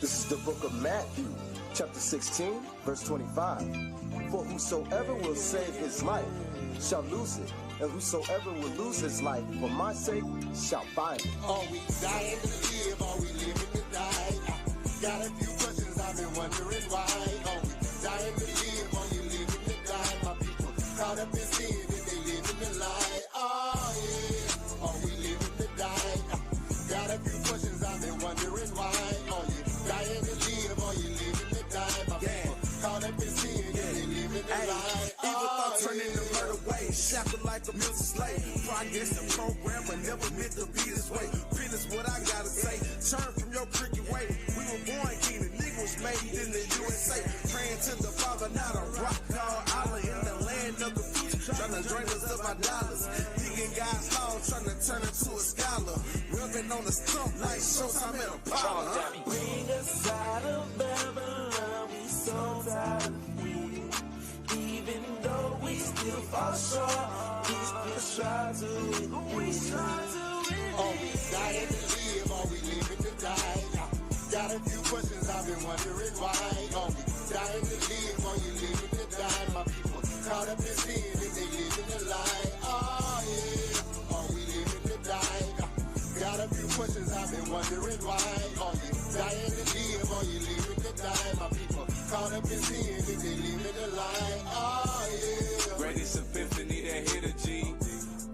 This is the book of Matthew, chapter 16, verse 25. For whosoever will save his life shall lose it, and whosoever will lose his life for my sake shall find it. Are we dying to live? Are we living to die? Got a few questions I've been wondering why. Are we dying to live? Are you living to die? My people caught up in sin and they living the lie. Oh yeah. Are we living to die? Got a few questions I've been wondering why. Are you dying to live? Are you living to die? My people caught up in sin and they living the lie. Evil thoughts turn into murder ways, shackled like a mental slave. Progress and program, but never meant to be this way. Pen is what I gotta say. Turn from your cricket way. We were born king, the nigga was made in the USA. Praying to the Father, not a rock called Allah in the land of the future. Trying to drain us of our dollars. Digging God's law, trying to turn into a scholar. Rubbing on the stump like Showtime at a parlor. Bring us out of Babylon, we so tired of fear. Even though we still fall short, we still try to win. Are we dying to live? Are we living to die? Got a few questions I've been wondering why. Are we dying to live? Are you living to die? My people caught up in sin and they living a lie. Oh yeah. Are we living to die? Got a few questions I've been wondering why. Are you dying to live? Are you living to die? My people caught up in sin and they living a lie. Oh yeah. Greatest epiphany that hit a G.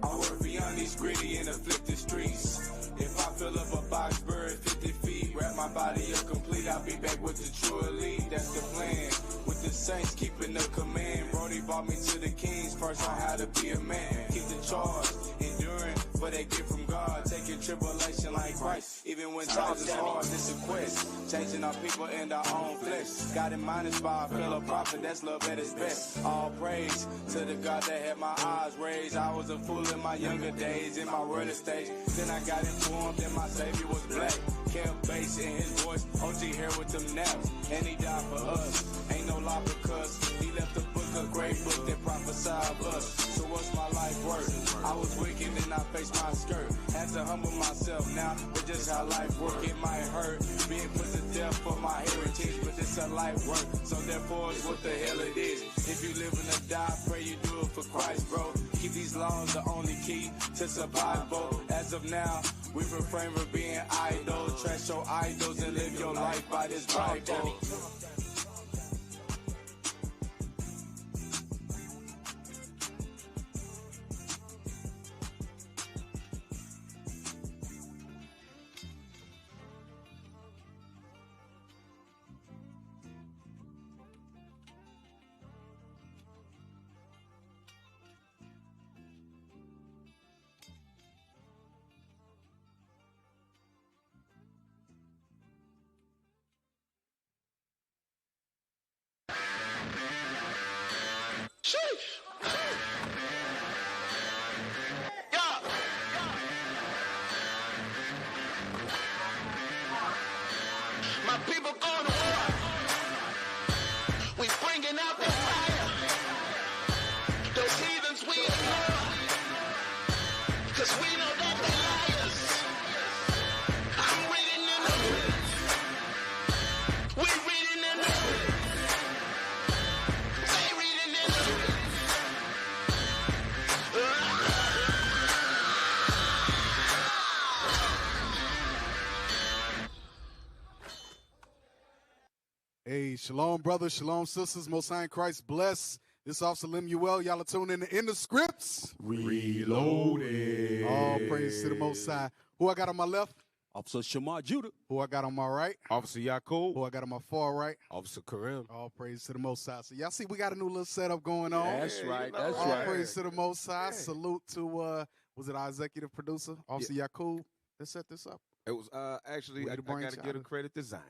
I work beyond these gritty and afflicted streets. If I fill up a box, bird 50 feet, wrap my body up complete, I'll be back with the true elite. That's the plan. With the saints keeping the command. Brody brought me to the kings, first on how to be a man. Keep the charge, enduring what they get from God. Taking tribulation like Christ. Even when times is hard, it's a quest. Changing our people and our own flesh. God in mind is by a fellow prophet, that's love at its best. All praise to the God that had my eyes raised. I was a fool in my younger days, in my early stage. Then I got informed that my savior was black. Kept bass in his voice, OG here with them naps. And he died for us, ain't no lie because he left a book, a great book that prophesied of us. So what's my life worth? I was wicked and I faced my skirt. Had to humble myself now, but just how life work. It might hurt, being put to death for my heritage, but it's a life work. So therefore it's what the hell it is. If you live and die, pray you do it for Christ, bro. Keep these laws the only key to survival. As of now, we refrain from being idle. Trash your idols and live your life by this Bible. My people going to war. We bringing out the fire. Those heathens we ignore. Cause we know that they're liars. I'm reading in the we reading in the they reading in the Hey, shalom, brothers, shalom, sisters, Most High in Christ bless. This is Officer Lemuel. Y'all are tuning in the scripts. Reloaded. All praise to the Most High. Who I got on my left? Officer Shamar Judah. Who I got on my right? Officer Yakub. Who I got on my far right? Officer Karim. All praise to the Most High. So y'all see we got a new little setup going on. That's right. That's All right. praise to the Most High. Salute to, was it our executive producer, Officer Yakub, that set this up? It was actually, I got to give a credit to Zion.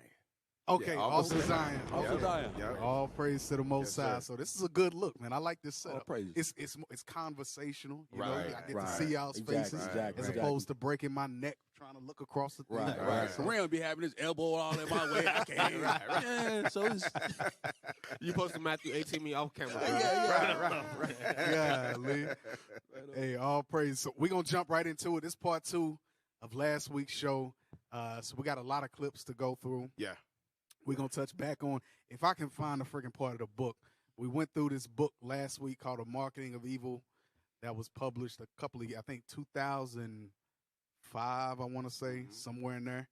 Okay, Officer Zion. Officer Zion. All praise to the Most High. So this is a good look, man. I like this setup. praise. It's conversational. You know, Right, I get right. to see y'all's faces as opposed to breaking my neck trying to look across the thing. Right. So, Kareem be having his elbow all in my way. I can't. Right. Yeah, so it's You posted Matthew 18 me off camera. right. Yeah, Lee. Hey, all praise. So we're going to jump right into it. This part 2 of last week's show. So we got a lot of clips to go through. Yeah. We're going to touch back on, if I can find the freaking part of the book. We went through this book last week called The Marketing of Evil that was published a couple of, I think 2005, I want to say, somewhere in there.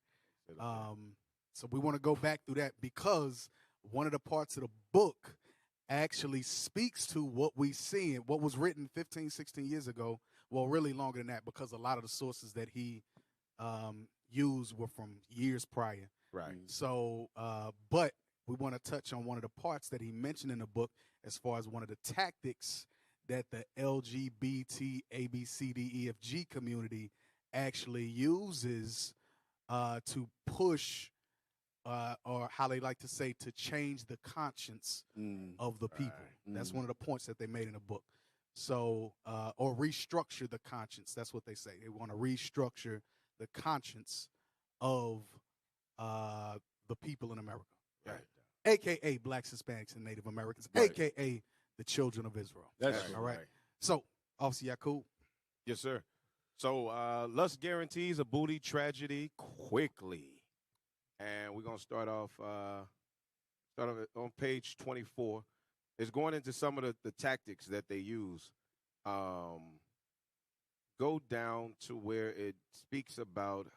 So we want to go back through that because one of the parts of the book actually speaks to what we see and what was written 15, 16 years ago. Well, really longer than that, because a lot of the sources that he used were from years prior. Right. So, but we want to touch on one of the parts that he mentioned in the book as far as one of the tactics that the LGBT ABCDEFG community actually uses to push, or how they like to say, to change the conscience of the people. That's one of the points that they made in the book. So, or restructure the conscience. That's what they say. They want to restructure the conscience of the people in America. Right. AKA Blacks, Hispanics, and Native Americans, Right. AKA the children of Israel. That's all right. So, Officer Yakub. Yes, sir. So, Lust guarantees a booty tragedy quickly. And we're going to start off on page 24. It's going into some of the tactics that they use. Go down to where it speaks about,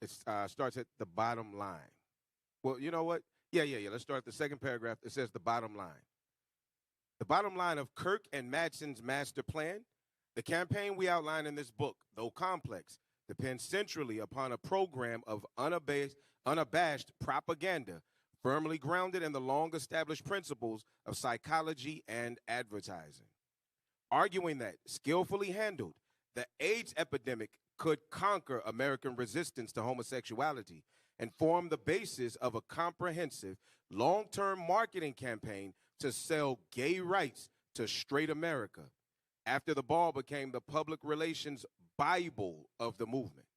it starts at the bottom line. Well, you know what? Yeah. Let's start the second paragraph. It says the bottom line. The bottom line of Kirk and Madsen's master plan, the campaign we outline in this book, though complex, depends centrally upon a program of unabashed propaganda, firmly grounded in the long-established principles of psychology and advertising. Arguing that, skillfully handled, the AIDS epidemic could conquer American resistance to homosexuality and form the basis of a comprehensive, long-term marketing campaign to sell gay rights to straight America, after the ball became the public relations Bible of the movement.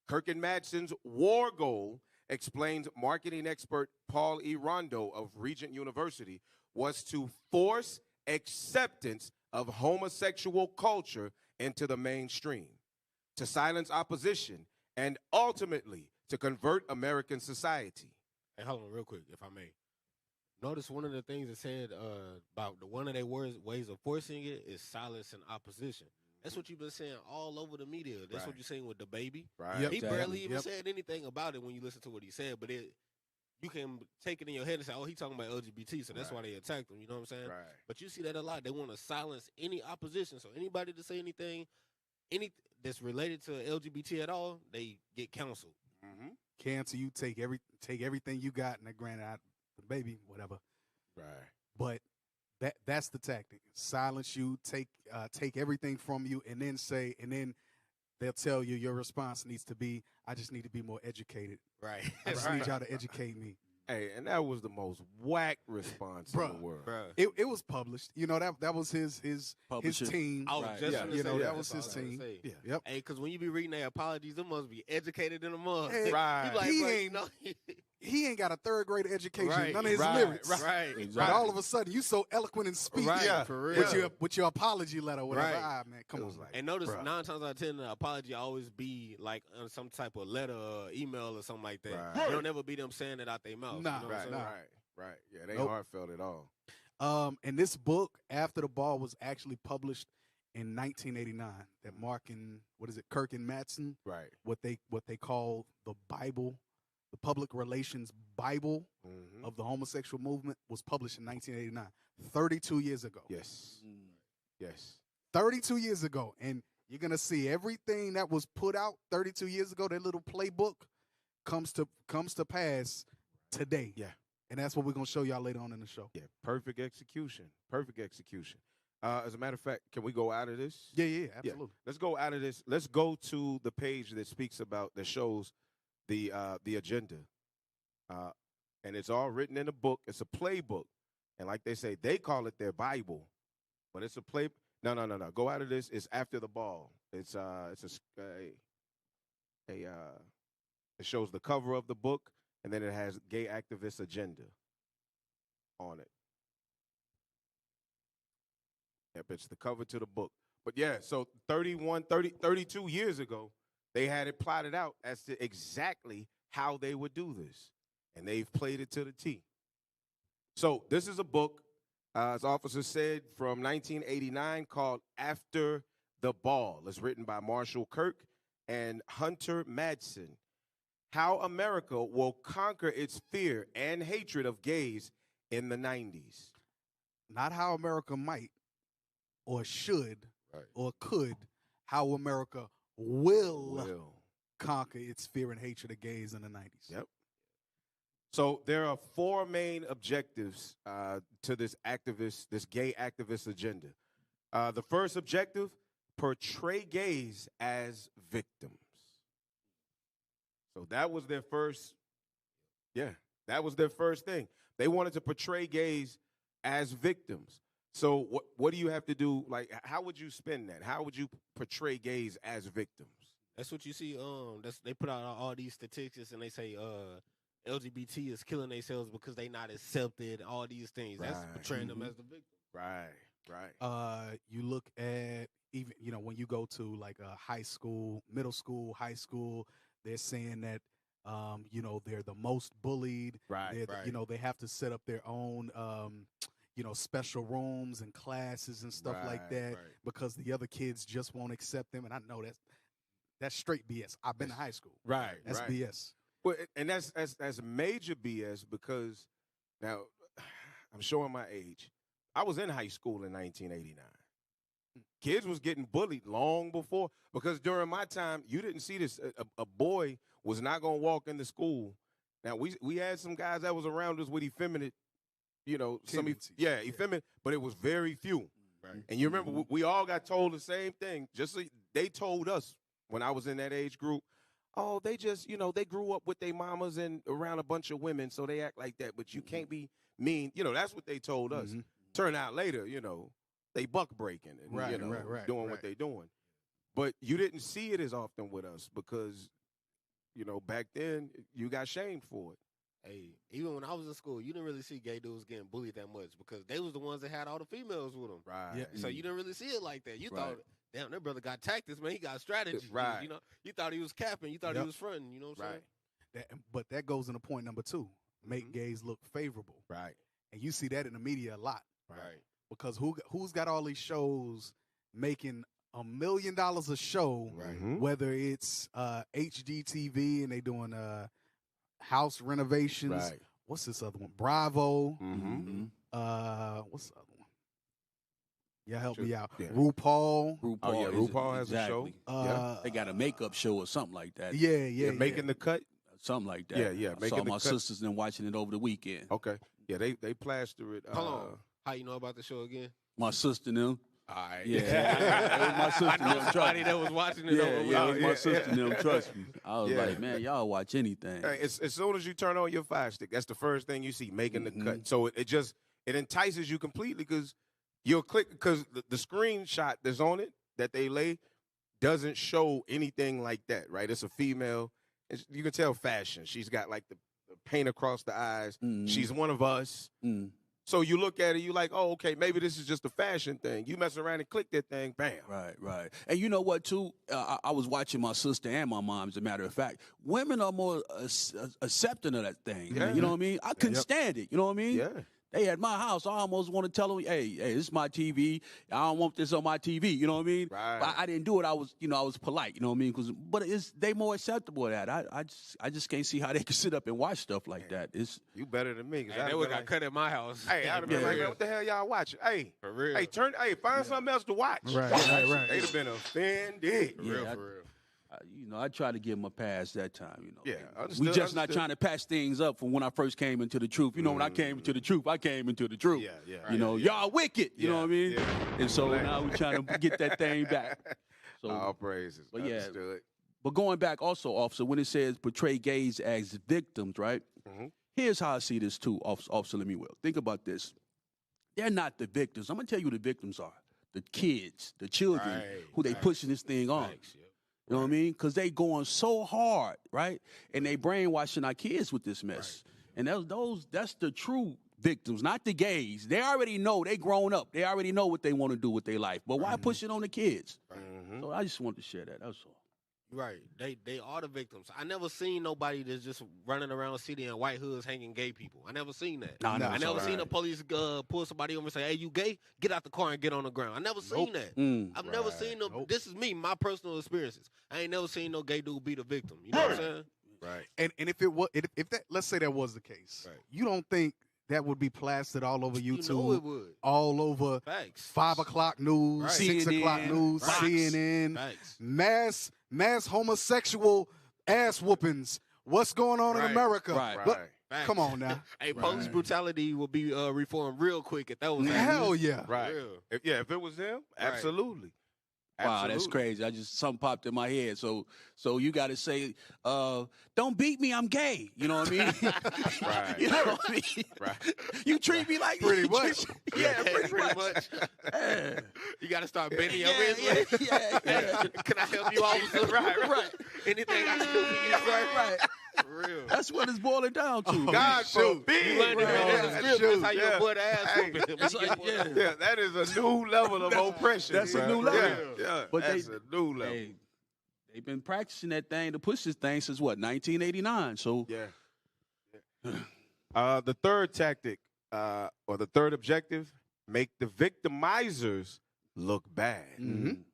Kirk and Madsen's war goal, explains marketing expert Paul E. Rondo of Regent University, was to force acceptance of homosexual culture into the mainstream, to silence opposition, and ultimately to convert American society. Hey, hold on real quick, if I may. Notice one of the things it said about one of their ways of forcing it is silence and opposition. That's what you've been saying all over the media. That's what you're saying with the baby. Right. Yep. He barely even Yep. said anything about it when you listen to what he said, but you can take it in your head and say, oh, he's talking about LGBT, so that's why they attacked him. You know what I'm saying? Right. But you see that a lot. They want to silence any opposition. So anybody to say anything that's related to LGBT at all, they get counseled. Mm-hmm. Cancel you, take everything you got, and granted, the baby, whatever. Right. But that's the tactic. Silence you, take everything from you, and then they'll tell you your response needs to be, I just need to be more educated. Right. I just need y'all to educate me. Hey, and that was the most whack response in the world. It was published. You know, that was his Publisher. team. I was Right. just Yeah, gonna you say know, that that's was all his I was gonna team. say. Yeah. Yep. Hey, because when you be reading their apologies, them must be educated in the mud. Hey, Right. You like, He bro, you ain't- know, He ain't got a third grade education. Right, None of his right, lyrics. right. Exactly. But all of a sudden, you so eloquent in speech. Right, Yeah. for real. With your apology letter, or whatever. Right. Ah, man, come It on. was like, And notice bruh. 9 times out of 10, the apology always be like some type of letter or email or something like that. Right. It'll never be them saying it out their mouth. Nah, you know what I'm Right, saying? nah. right. Yeah, they Nope. heartfelt at all. And this book, After the Ball, was actually published in 1989. That marking, Kirk and Madsen, Right. what they call the Bible, the public relations Bible Mm-hmm. of the homosexual movement, was published in 1989, 32 years ago. Yes. Mm. Yes. 32 years ago. And you're going to see everything that was put out 32 years ago, that little playbook, comes to pass today. Yeah. And that's what we're going to show y'all later on in the show. Yeah. Perfect execution. Perfect execution. As a matter of fact, can we go out of this? Yeah, absolutely. Let's go out of this. Let's go to the page that shows the agenda. And it's all written in a book. It's a playbook. And like they say, they call it their Bible. But it's a play. No. Go out of this. It's After the Ball. It shows the cover of the book, and then it has gay activist agenda on it. Yep, it's the cover to the book. But yeah, so 32 years ago, they had it plotted out as to exactly how they would do this, and they've played it to the T. So this is a book, as officer said, from 1989 called After the Ball. It's written by Marshall Kirk and Hunter Madsen. How America Will Conquer Its Fear and Hatred of Gays in the 90s. Not how America might or should Right. or could, how America will conquer its fear and hatred of gays in the 90s. Yep. So there are four main objectives to this gay activist agenda. The first objective, portray gays as victims. So that was their first, that was their first thing. They wanted to portray gays as victims. So what do you have to do? Like, how would you spin that? How would you portray gays as victims? That's what you see. They put out all these statistics and they say LGBT is killing themselves because they not accepted. All these things. That's portraying them as the victim. Right. You look at even when you go to like a high school, middle school, high school, they're saying that they're the most bullied. Right. They have to set up their own special rooms and classes and stuff like that because the other kids just won't accept them. And I know that's straight BS. I've been to high school. Right. That's BS. Well, and that's major BS because now I'm showing my age. I was in high school in 1989. Kids was getting bullied long before because during my time you didn't see this. A boy was not going to walk into school. Now we had some guys that was around us with effeminate, effeminate, but it was very few. Right. And you remember we all got told the same thing. Just so they told us when I was in that age group, oh, they just they grew up with their mamas and around a bunch of women, so they act like that. But you can't be mean. That's what they told us. Turn out later, they buck breaking and doing what they doing. But you didn't see it as often with us because, back then you got shamed for it. Hey, even when I was in school, you didn't really see gay dudes getting bullied that much because they was the ones that had all the females with them. Right. Yeah. So you didn't really see it like that. You thought, damn, that brother got tactics, man. He got strategy. Right. You thought he was capping. You thought he was fronting. You know what I'm saying? But that goes into point number 2. Make gays look favorable. Right. And you see that in the media a lot. Right. Because who's got all these shows making $1 million a show, whether it's HGTV and they doing house renovations. Right. What's this other one? Bravo. What's the other one? Yeah, help me out. Yeah. RuPaul. RuPaul has a show. They got a makeup show or something like that. Yeah. Making the cut. Something like that. Yeah. I saw my sisters and watching it over the weekend. Okay. Yeah, they plaster it. Hold on. How you know about the show again? My sister and them. All right. Yeah. It was my sister and them. Somebody that was watching it over Yeah, it was my sister and them. Trust me. I was like, man, y'all watch anything. Hey, as soon as you turn on your Fire Stick, that's the first thing you see, making the cut. So it entices you completely because you'll click because the screenshot that's on it that they lay doesn't show anything like that, right? It's a female. You can tell fashion. She's got like the paint across the eyes. She's one of us. So you look at it, you like, oh, okay, maybe this is just a fashion thing. You mess around and click that thing, bam. Right. And you know what, too? I was watching my sister and my mom, as a matter of fact. Women are more accepting of that thing. Yeah. You know what I mean? I couldn't stand it. You know what I mean? Yeah. They at my house. I almost want to tell them, hey, this is my TV. I don't want this on my TV. You know what I mean? Right. But I didn't do it. I was polite. You know what I mean? But they more acceptable of that. I just can't see how they can sit up and watch stuff like that. You better than me. Hey, they would got cut at my house. Hey, I'd have been like, what the hell y'all watching? Hey, for real. Hey, find something else to watch. Right. They'd have been offended. For real. I tried to give them a pass that time. Yeah, we just not trying to patch things up from when I first came into the truth. When I came into the truth, I came into the truth. Yeah. Y'all wicked. You know what I mean? Yeah. And so now we're trying to get that thing back. So, all praises. But Understood. but going back also, officer, when it says portray gays as victims, right? Here's how I see this too, Officer Lemuel. Think about this. They're not the victims. I'm gonna tell you who the victims are. The kids, the children, who they pushing this thing on. You know what I mean? Because they going so hard, right? And they brainwashing our kids with this mess. And that's the true victims, not the gays. They already know. They grown up. They already know what they want to do with their life. But why push it on the kids? So I just wanted to share that. That's all. Right. They are the victims. I never seen nobody that's just running around the city in white hoods hanging gay people. I never seen that. Nah, I never seen right. a police pull somebody over and say, "Hey, you gay? Get out the car and get on the ground." I never seen that. I've never seen no. Nope. This is me, my personal experiences. I ain't never seen no gay dude be the victim. You know what I'm saying? Right. And if it was, if that, let's say that was the case, Right. you don't think that would be plastered all over YouTube, You know it would. all over Facts. 5 o'clock news, Right. 6 o'clock CNN, news, Fox. CNN, Facts. mass homosexual ass whoopings. What's going on in Right. America? Right. Look, Right. Facts. come on now. Hey, police brutality will be reformed real quick if that was Hell yeah. Right. Real. If it was him, Right. absolutely. Wow, that's Absolutely. crazy. Something popped in my head. So you got to say, don't beat me, I'm gay. You know what I mean? Right. You know what I mean? Right. You treat me like Pretty you much. treat- Yeah, pretty much. much. You got to start bending your Yeah, wrist. yeah, yeah. Can I help you, officer? Right. Anything I can do for you, sir? Right. For real. That's what it's boiling down to. God forbid. You learned it Right. in the script. That's how you Yeah. avoid the ass Hey, whooping. It's like, Yeah, that is a new level of oppression. that's a bruh. new level. Yeah, But that's they- a new level. Hey, they've been practicing that thing to push this thing since what, 1989. So Yeah. The third tactic, or the third objective, make the victimizers look bad. Mhm.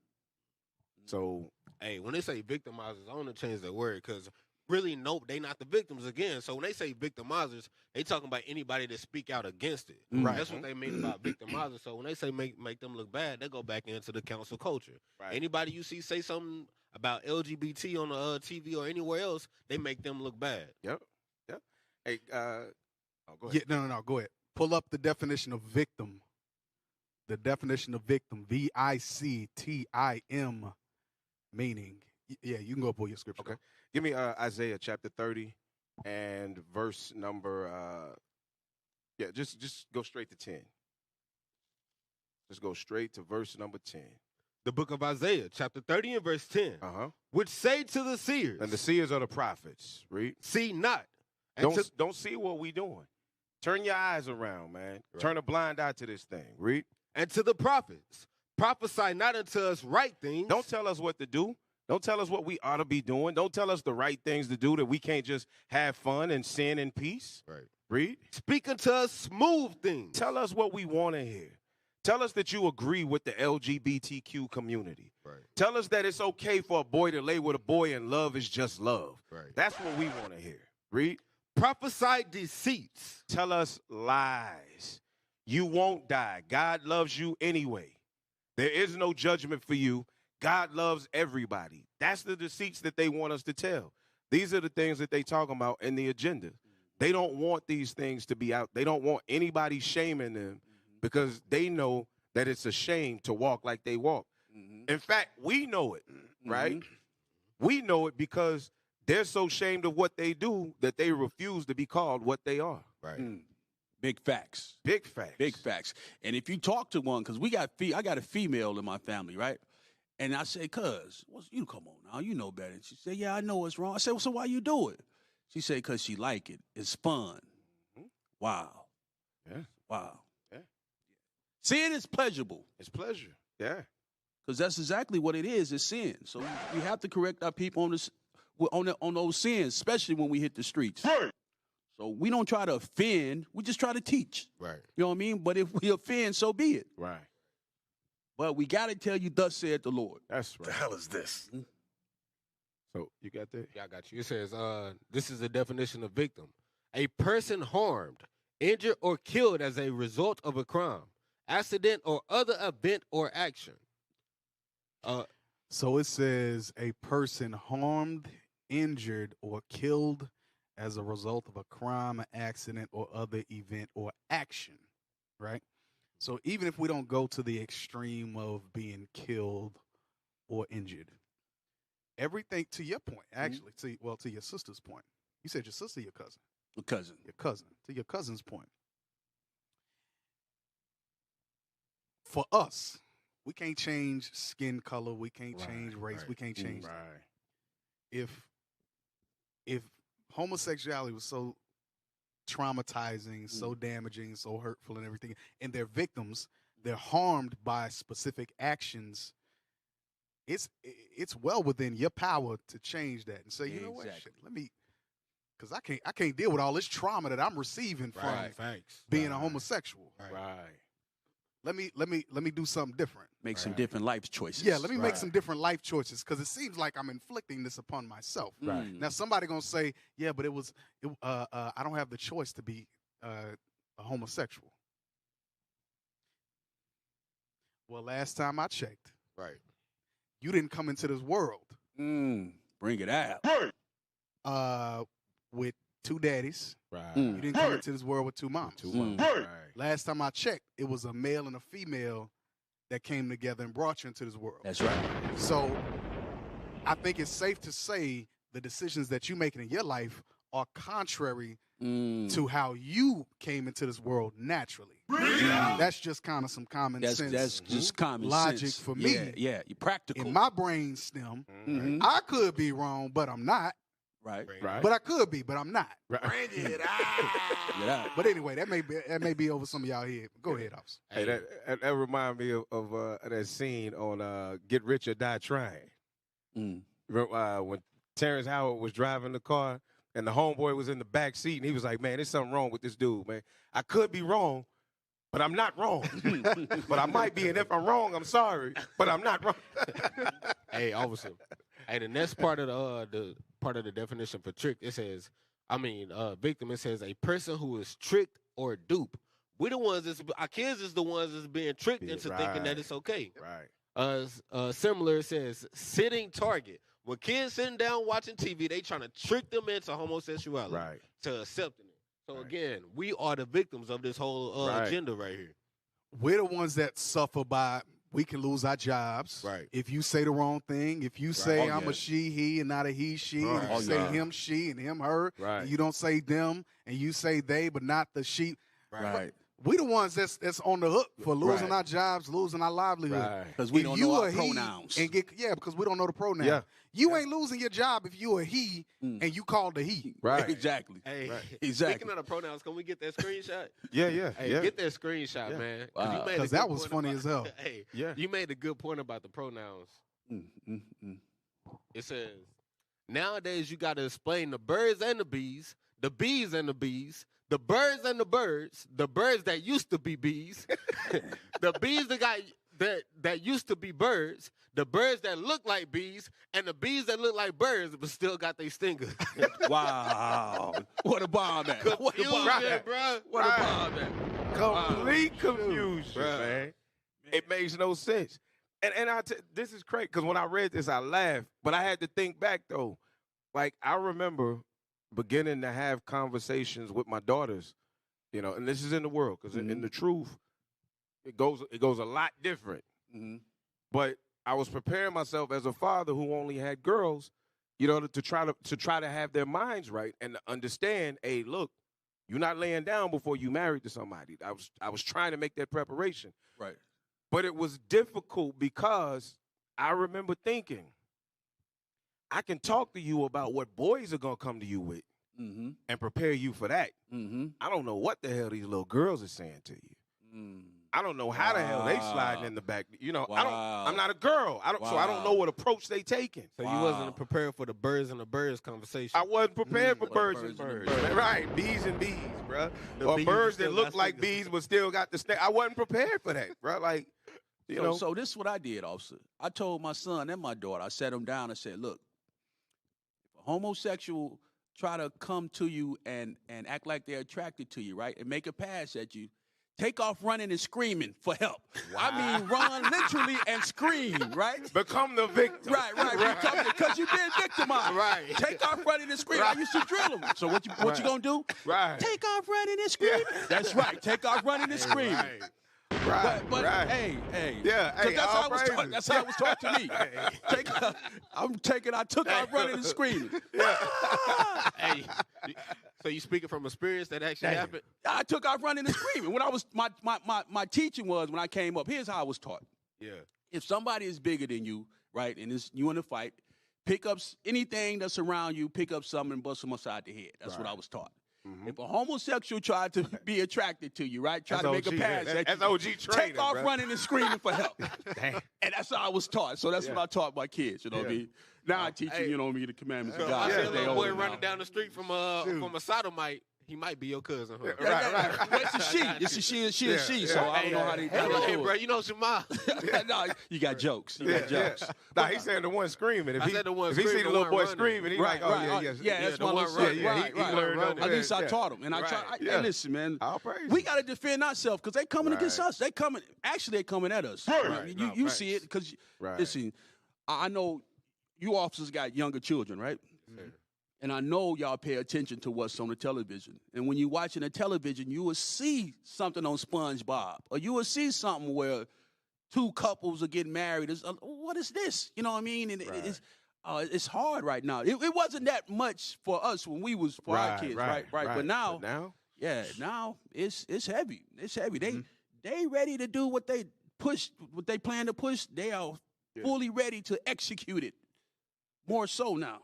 So, Hey, when they say victimizers, I want to change that word because really, no, they not the victims again. So when they say victimizers, they talking about anybody that speak out against it. Right. That's what they mean about victimizers. So when they say make them look bad, they go back into the council culture. Right. Anybody you see say something about LGBT on the TV or anywhere else, they make them look bad. yep. Hey, go Yeah, ahead. no. Go ahead. Pull up the definition of victim. The definition of victim, VICTIM, meaning. Yeah, you can go pull your scripture. Okay. Give me Isaiah chapter 30 and verse number, just go straight to 10. Just go straight to verse number 10. The book of Isaiah, chapter 30 and verse 10, Uh-huh. which say to the seers, And the seers are the prophets. Read. see not. And Don't see what we doing. Turn your eyes around, man. Right. Turn a blind eye to this thing. Read. and to the prophets, prophesy not unto us right things. Don't tell us what to do. Don't tell us what we ought to be doing. Don't tell us the right things to do, that we can't just have fun and sin in peace. Right. Read. Speak unto us smooth things. Tell us what we want to hear. Tell us that you agree with the LGBTQ community. Right. Tell us that it's okay for a boy to lay with a boy and love is just love. Right. That's what we want to hear. Read. Prophesy deceits. Tell us lies. You won't die. God loves you anyway. There is no judgment for you. God loves everybody. That's the deceits that they want us to tell. These are the things that they talk about in the agenda. They don't want these things to be out. They don't want anybody shaming them because they know that it's a shame to walk like they walk. In fact, we know it, right? We know it because they're so ashamed of what they do that they refuse to be called what they are. Right. big facts. Big facts. Big facts. And if you talk to one, because I got a female in my family, right? And I say, cuz, you come on now, you know better. And she said, yeah, I know it's wrong. I said, well, so why you do it? She said, because she like it. It's fun. Wow. Yeah. Wow. Yeah. Sin is pleasurable. It's pleasure. Yeah. Because that's exactly what it is. It's sin. So we have to correct our people on those sins, especially when we hit the streets. Right. So we don't try to offend. We just try to teach. Right. You know what I mean? But if we offend, so be it. Right. But we got to tell you, thus said the Lord. That's right. The hell is this? So you got that? Yeah, I got you. It says, this is the definition of victim. A person harmed, injured, or killed as a result of a crime, accident, or other event or action. So it says a person harmed, injured, or killed as a result of a crime, accident, or other event or action, right? So even if we don't go to the extreme of being killed or injured, everything, to your point, actually, to your sister's point. You said your sister, your cousin. A cousin. Your cousin. To your cousin's point. For us, we can't change skin color. We can't change race. We can't change that. Right. If homosexuality was so traumatizing, so damaging, so hurtful and everything, and they're victims, they're harmed by specific actions it's well within your power to change that and say, you know what, Exactly. shit, let me, because I can't deal with all this trauma that I'm receiving from Facts. being a homosexual. Right. Let me do something different. Make some different life choices. Yeah, let me make some different life choices because it seems like I'm inflicting this upon myself. Right. Now somebody gonna say, yeah, but I don't have the choice to be a homosexual. Well, last time I checked, Right. you didn't come into this world Bring it out. with two daddies. Right. You didn't come into this world with two moms. Right. Last time I checked, it was a male and a female that came together and brought you into this world. That's right. So I think it's safe to say the decisions that you're making in your life are contrary to how you came into this world naturally. That's just kind of some common sense. That's just common logic sense. for me. Yeah, you're practical. In my brain stem, I could be wrong, but I'm not. Right. But I could be, but I'm not. Right. Get out. But anyway, that may be over some of y'all here. Go ahead, officer. Hey, that remind me of that scene on Get Rich or Die Trying. When Terrence Howard was driving the car and the homeboy was in the back seat and he was like, man, there's something wrong with this dude, man. I could be wrong, but I'm not wrong. But I might be, and if I'm wrong, I'm sorry, but I'm not wrong. Hey, officer. Hey, the next part of the definition for tricked, it says, victim, it says a person who is tricked or duped. We the ones our kids is the ones that's being tricked into thinking that it's okay. Right. Similar, it says sitting target. When kids sitting down watching TV, they trying to trick them into homosexuality, Right. to accepting it. So again, we are the victims of this whole agenda right here. We're the ones that suffer by we can lose our jobs. Right. If you say the wrong thing, if you say I'm a she, he, and not a he, she, and if you say him, she, and him, her, and you don't say them, and you say they, but not the she. Right. We the ones that's on the hook for losing our jobs, losing our livelihood. Because we If don't you know a our he pronouns. And because we don't know the pronoun. Yeah. You ain't losing your job if you a he and you called a he. Right. Exactly. Hey, Exactly. Speaking of the pronouns, can we get that screenshot? Yeah. Hey, get that screenshot, man. Wow. Because that was funny as hell. Hey, Yeah. you made a good point about the pronouns. It says, nowadays you got to explain the birds and the bees and the bees, the birds and the birds that used to be bees, the bees that used to be birds, the birds that look like bees, and the bees that look like birds but still got their stinger. Wow. What a bomb at. What a bomb at. Bro. What a bomb at. Complete confusion, man. It makes no sense. And this is crazy because when I read this, I laughed, but I had to think back though. Like I remember beginning to have conversations with my daughters, and this is in the world because in the truth, it goes a lot different. But I was preparing myself as a father who only had girls, to try to have their minds right and to understand, hey, look, you're not laying down before you married to somebody. I was trying to make that preparation. Right. But it was difficult because I remember thinking, I can talk to you about what boys are going to come to you with and prepare you for that. I don't know what the hell these little girls are saying to you. I don't know how the hell they sliding in the back. I'm not a girl. So I don't know what approach they taking. So you wasn't prepared for the birds and the birds conversation. I wasn't prepared for birds and birds. Right, bees and bees, bro. Or birds that look like bees but still got the snake. I wasn't prepared for that, bro. Like, So this is what I did, officer. I told my son and my daughter, I sat them down and said, look, if a homosexual try to come to you and act like they're attracted to you, right, and make a pass at you, take off running and screaming for help. Wow. I mean, run literally and scream, right? Become the victim. Right. Because you've been victimized. Right. Take off running and screaming. I used to drill them. So what you gonna do? Right. Take off running and screaming. Yeah. That's right. Take off running and screaming. Right. But hey. Yeah. Hey, that's how it was taught to me. I took off running and screaming. Yeah. Hey. So you speaking from experience that actually happened? I took off running and screaming. When I was my teaching was when I came up. Here's how I was taught. Yeah. If somebody is bigger than you, right, and you in a fight, pick up anything that's around you, pick up something and bust them upside the head. That's what I was taught. If a homosexual tried to be attracted to you, right, try That's to make OG, a pass, yeah. at That's you, OG training, take off bro. running and screaming for help. Damn. And that's how I was taught. So that's what I taught my kids. You know what I mean? Now I teach them, Hey. you know what I mean, the commandments So of if God. I see a as they little boy older now. running down the street from a sodomite, he might be your cousin. Huh? Right. Well, it's a she. It's a she. So I don't know how they Hey, do bro, it. you know Shema. No, you got jokes. You got jokes. Nah, he's saying the one screaming. If I he, said the one if he see screaming, the little the boy one running. screaming, he Right, like, oh, right. yeah, Yeah, that's the my one little running. son. Yeah, Right, he right. learned over At least I there. taught him. And I Right. try. Yeah. Hey, listen, man. All praise. We got to defend ourselves because they coming against Right. us. They coming. Actually, they coming at us. Right. You, No, you facts. see it because, Right. listen, I know you officers got younger children, right? Mhm. And I know y'all pay attention to what's on the television. And when you're watching the television, you will see something on SpongeBob, or you will see something where two couples are getting married. What is this? You know what I mean? And it's hard right now. It wasn't that much for us when we was for our kids, right? But now, now it's heavy. It's heavy. They ready to do what they plan to push. They are fully ready to execute it. More so now.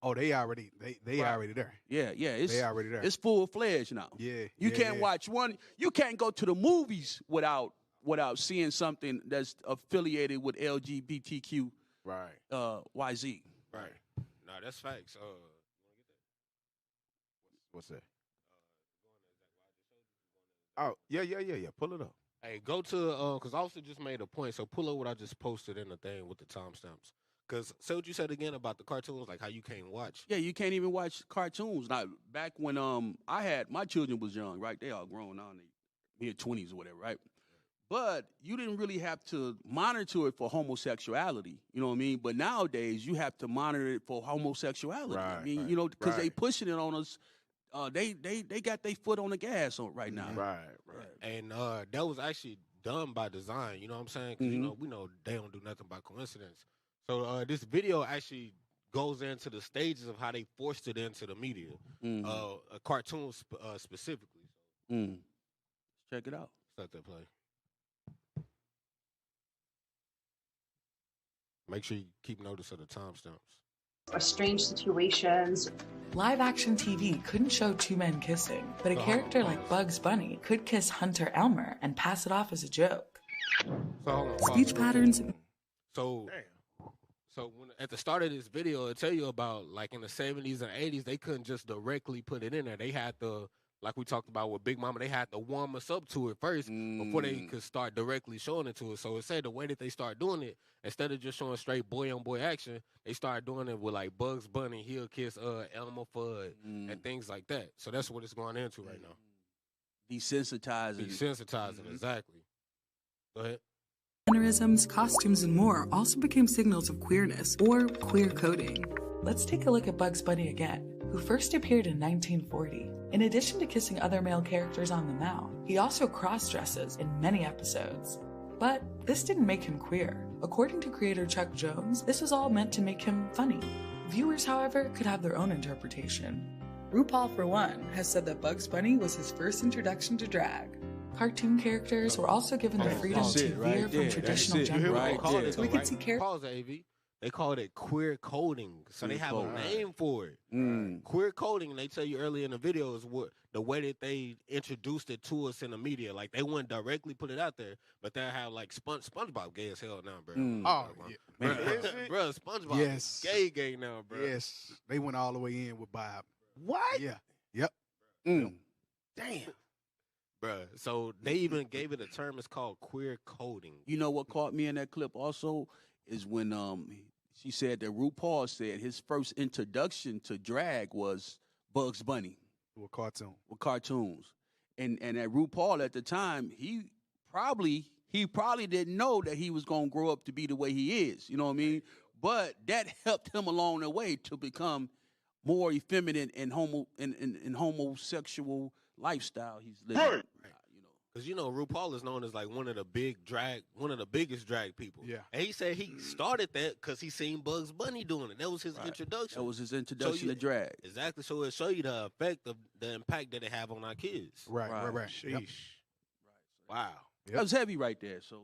Oh, they already already there. Yeah, it's They already there. It's full fledged now. Yeah, You yeah, can't yeah. watch one. You can't go to the movies without seeing something that's affiliated with LGBTQ Right. YZ. Right. No, that's facts. What's that? Oh, yeah. Pull it up. Hey, go to because I also just made a point. So pull up what I just posted in the thing with the timestamps. Because say what you said again about the cartoons, like how you can't watch. Yeah, you can't even watch cartoons. Now, back when I had my children was young, right? They all grown now, in their mid-20s or whatever, right? But you didn't really have to monitor it for homosexuality, you know what I mean? But nowadays, you have to monitor it for homosexuality. I Right, mean, right, you know, because they right. pushing it on us. They got their foot on the gas right now. Right. And that was actually done by design. You know what I'm saying? Because you know we know they don't do nothing by coincidence. So this video actually goes into the stages of how they forced it into the media, cartoons specifically. Check it out. Let that play. Make sure you keep notice of the timestamps. Or strange situations. Live action TV couldn't show two men kissing, but a character like Bugs Bunny could kiss Hunter Elmer and pass it off as a joke. So hold on, Speech patterns. So when at the start of this video, it tell you about like in the 70s and 80s, they couldn't just directly put it in there. They had to, like we talked about with Big Mama, they had to warm us up to it first before they could start directly showing it to us. So it said the way that they start doing it, instead of just showing straight boy on boy action, they started doing it with like Bugs Bunny, he'll kiss Elmer Fudd and things like that. So that's what it's going into right now. Desensitizing, exactly. Go ahead. Mannerisms, costumes, and more also became signals of queerness or queer coding. Let's take a look at Bugs Bunny again, who first appeared in 1940. In addition to kissing other male characters on the mouth, he also cross-dresses in many episodes. But this didn't make him queer. According to creator Chuck Jones, this was all meant to make him funny. Viewers, however, could have their own interpretation. RuPaul, for one, has said that Bugs Bunny was his first introduction to drag. Cartoon characters were also given the freedom That's to it, right veer there. from traditional That's it. You hear gender what they Right called there. it? So we though, can right? see characters. Pause, AV. They called it queer coding. So they Queer have coding. a name for it. Queer coding, they tell you earlier in the video, is what the way that they introduced it to us in the media. Like they wouldn't directly put it out there, but they'll have like SpongeBob gay as hell now, bro. Oh, yeah. Man, bro, SpongeBob Yes. is gay now, bro. Yes, they went all the way in with Bob. What? Yeah. Yep. Damn. Bruh. So they even gave it a term. It's called queer coding. You know what caught me in that clip also is when she said that RuPaul said his first introduction to drag was Bugs Bunny With cartoon. with cartoons, and at RuPaul at the time he probably didn't know that he was gonna grow up to be the way he is. You know what I mean? But that helped him along the way to become more effeminate and homosexual lifestyle he's living. Right. Because you know RuPaul is known as like one of the biggest drag people. Yeah. And he said he started that because he seen Bugs Bunny doing it. That was his introduction. That was his introduction to drag. Exactly. So it show you the effect of the impact that it have on our kids. Right. Yep. Wow. Yep. That was heavy right there. So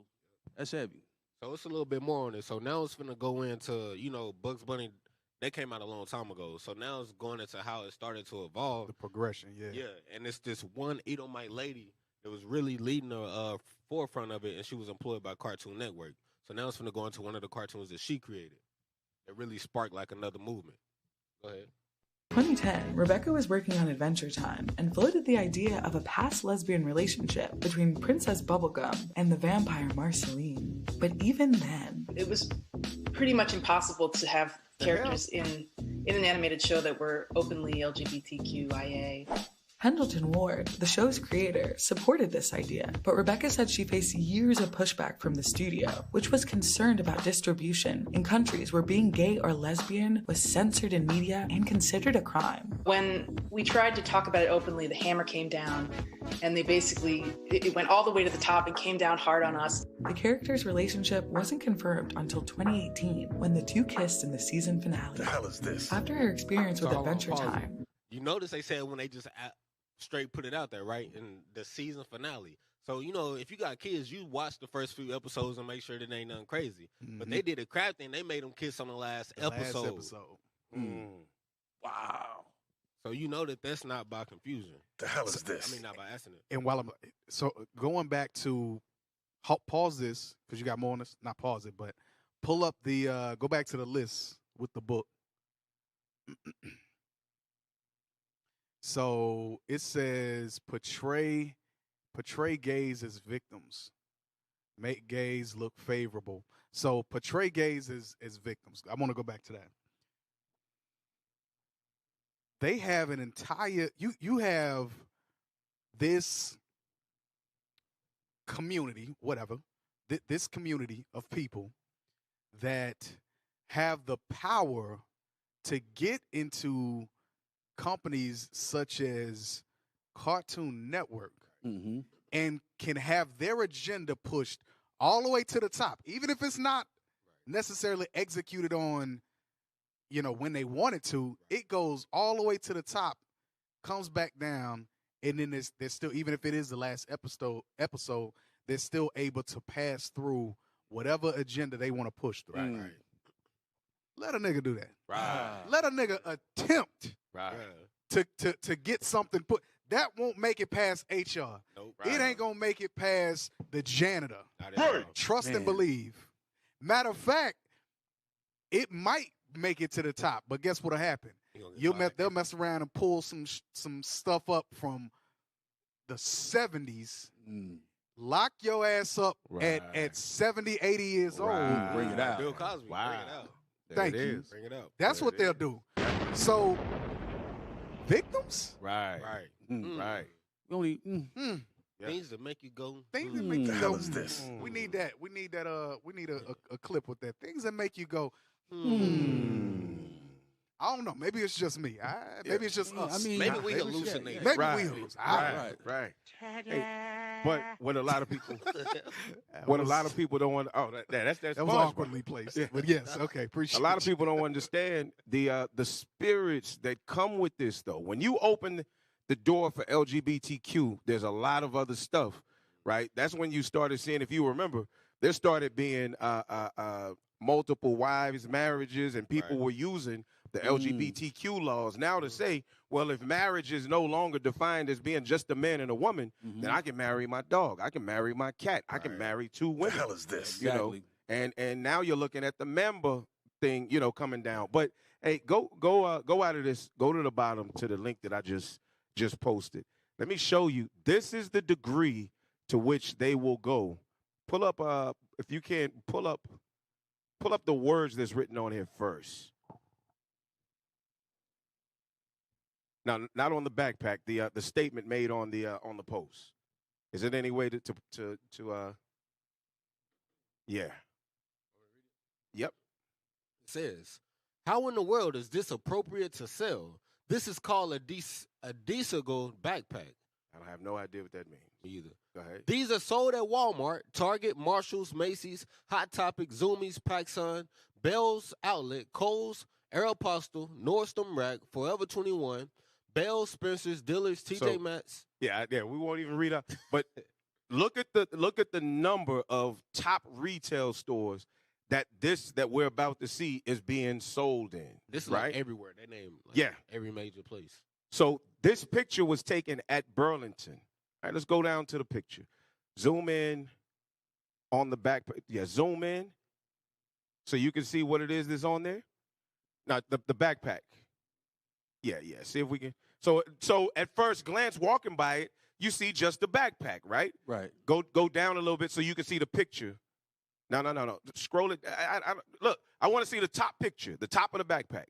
that's heavy. So it's a little bit more on it. So now it's gonna go into, you know, Bugs Bunny. They came out a long time ago. So now it's going into how it started to evolve. The progression, yeah. Yeah, and it's this one Edomite lady that was really leading the forefront of it, and she was employed by Cartoon Network. So now it's going to go into one of the cartoons that she created. That really sparked like another movement. Go ahead. 2010, Rebecca was working on Adventure Time and floated the idea of a past lesbian relationship between Princess Bubblegum and the vampire Marceline. But even then, it was pretty much impossible to have characters in an animated show that were openly LGBTQIA. Pendleton Ward, the show's creator, supported this idea, but Rebecca said she faced years of pushback from the studio, which was concerned about distribution in countries where being gay or lesbian was censored in media and considered a crime. When we tried to talk about it openly, the hammer came down, and it went all the way to the top and came down hard on us. The characters' relationship wasn't confirmed until 2018, when the two kissed in the season finale. The hell is this? After her experience with Adventure Time. You notice they said when they just straight put it out there, right? In the season finale. So, if you got kids, you watch the first few episodes and make sure that ain't nothing crazy. Mm-hmm. But they did a crap thing. They made them kiss on the last episode. Wow. So that's not by confusion. The hell is this? I mean, not by accident. And going back to pause this, because you got more on this, not pause it, but pull up go back to the list with the book. So it says portray gays as victims, make gays look favorable. So portray gays as victims. I want to go back to that. They have an entire you have this community, whatever, this community of people that have the power to get into companies such as Cartoon Network and can have their agenda pushed all the way to the top, even if it's not necessarily executed on, when they want it to. It goes all the way to the top, comes back down, and then there's still, even if it is the last episode, they're still able to pass through whatever agenda they want to push through. Right. Let a nigga do that. Right. Let a nigga attempt to get something put. That won't make it past HR. Nope. It ain't going to make it past the janitor. Trust and believe. Matter of fact, it might make it to the top, but guess what'll happen? They'll mess around and pull some stuff up from the 70s. Lock your ass up at 70, 80 years old. Bring it out. Bill Cosby. Wow. Bring it out. Thank you. Bring it up. That's what they'll do. So, victims? Right. Right. Only Things that make you go. Things that make you go. What is this? We need that. We need that. We need a clip with that. Things that make you go. I don't know. Maybe it's just me. Maybe it's just us. I mean, maybe we hallucinate. Maybe Right. we hallucinate. Right. Hey, but what a lot of people, don't want. Oh, that's That was SpongeBob. awkwardly placed. But yes, okay. Appreciate A lot of people don't understand the spirits that come with this, though. When you open the door for LGBTQ, there's a lot of other stuff, right? That's when you started seeing, if you remember, there started being multiple wives, marriages, and people were using the LGBTQ laws now to say, well, if marriage is no longer defined as being just a man and a woman, then I can marry my dog, I can marry my cat, I can marry two women. What the hell is this? Exactly. And now you're looking at the member thing, coming down. But hey, go out of this, go to the bottom to the link that I just posted. Let me show you. This is the degree to which they will go. Pull up, if you can, pull up the words that's written on here first. Now, not on the backpack. The statement made on the post. Is it any way to yeah. Yep. It says, how in the world is this appropriate to sell? This is called a diesel backpack. I have no idea what that means. Me either. Go ahead. These are sold at Walmart, Target, Marshalls, Macy's, Hot Topic, Zoomies, PacSun, Bell's Outlet, Kohl's, Aeropostale, Nordstrom Rack, Forever 21, Bell, Spencer's, Dillard's, TJ Maxx. Yeah, we won't even read out. But look at the number of top retail stores that we're about to see is being sold in. This is right like everywhere. They name every major place. So this picture was taken at Burlington. All right, let's go down to the picture. Zoom in on the back. Yeah, zoom in so you can see what it is that's on there. Now, the backpack. Yeah. See if we can. So at first glance, walking by it, you see just the backpack, right? Right. Go down a little bit so you can see the picture. No. Scroll it. Look, I want to see the top picture, the top of the backpack.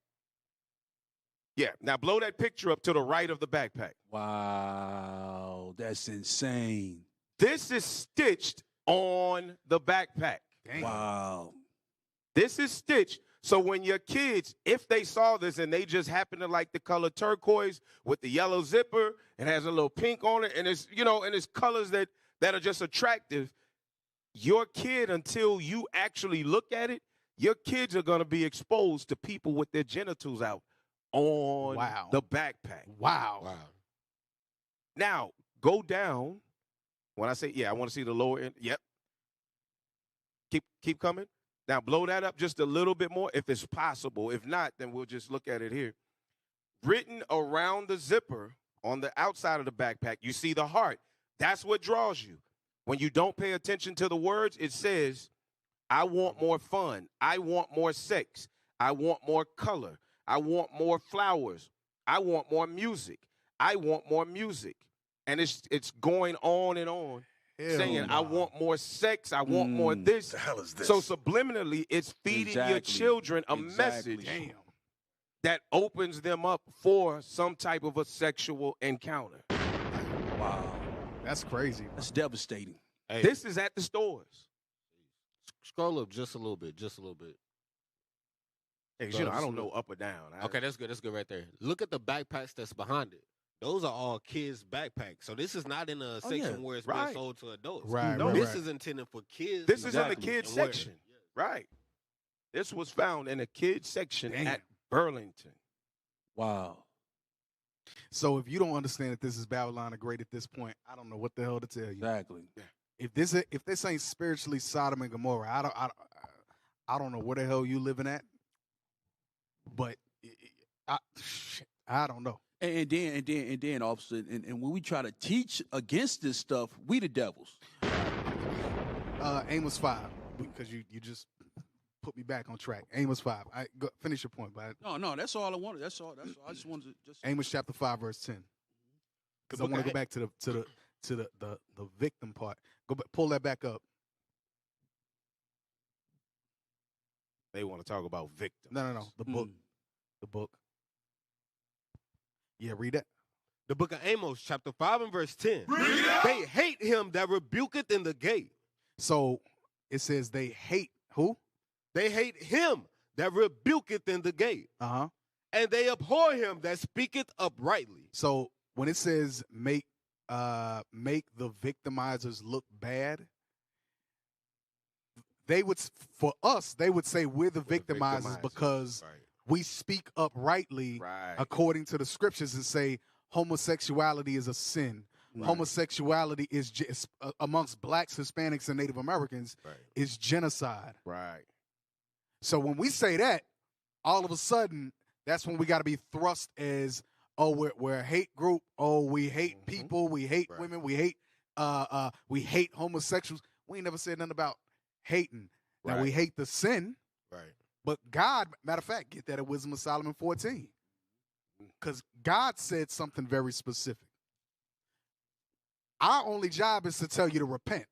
Yeah. Now blow that picture up to the right of the backpack. Wow, that's insane. This is stitched on the backpack. Damn. Wow. This is stitched. So when your kids, if they saw this and they just happen to like the color turquoise with the yellow zipper, it has a little pink on it, and it's, and it's colors that are just attractive. Your kid, until you actually look at it, your kids are going to be exposed to people with their genitals out on the backpack. Wow. Now, go down. When I say, I want to see the lower end. Yep. Keep coming. Now, blow that up just a little bit more if it's possible. If not, then we'll just look at it here. Written around the zipper on the outside of the backpack, you see the heart. That's what draws you. When you don't pay attention to the words, it says, I want more fun. I want more sex. I want more color. I want more flowers. I want more music. I want more music. And it's going on and on. Saying, I want more sex, I want more this. The hell is this? So subliminally, it's feeding your children a message that opens them up for some type of a sexual encounter. Wow. That's crazy. That's devastating. Hey, this is at the stores. Scroll up just a little bit. Hey, I don't know up or down. Okay, that's good. That's good right there. Look at the backpacks that's behind it. Those are all kids' backpacks. So this is not in a section where it's being sold to adults. Right. No, this is intended for kids. This is in the kids section. Right. This was found in a kids section at Burlington. Wow. So if you don't understand that this is Babylon the Great at this point, I don't know what the hell to tell you. Exactly. If this ain't spiritually Sodom and Gomorrah, I don't know where the hell you living at. But I don't know. And then, officer, and when we try to teach against this stuff, we the devils. Amos 5, because you just put me back on track. Amos 5. Finish your point, but No, that's all I wanted. That's all. I just wanted to just Amos chapter 5, verse 10. Because I want to go back to the victim part. Go back, pull that back up. They want to talk about victims. No. The book. The book. Yeah, read that. The book of Amos, chapter 5 and verse 10. They hate him that rebuketh in the gate. So it says they hate who? They hate him that rebuketh in the gate. Uh-huh. And they abhor him that speaketh uprightly. So when it says make the victimizers look bad, they would say we're the victimizers because we speak uprightly according to the scriptures and say homosexuality is a sin. Right. Homosexuality is amongst blacks, Hispanics, and Native Americans is genocide. Right. So when we say that, all of a sudden, that's when we got to be thrust as, we're a hate group. Oh, we hate people. We hate women. We hate homosexuals. We ain't never said nothing about hating. Now we hate the sin. Right. But God, matter of fact, get that at Wisdom of Solomon 14. Because God said something very specific. Our only job is to tell you to repent.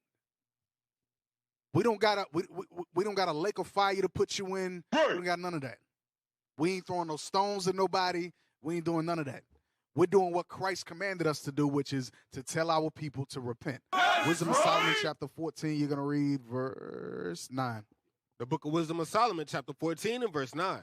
We don't got a lake of fire to put you in. We don't got none of that. We ain't throwing no stones at nobody. We ain't doing none of that. We're doing what Christ commanded us to do, which is to tell our people to repent. Wisdom of Solomon chapter 14, you're going to read verse 9. The book of Wisdom of Solomon, chapter 14 and verse 9.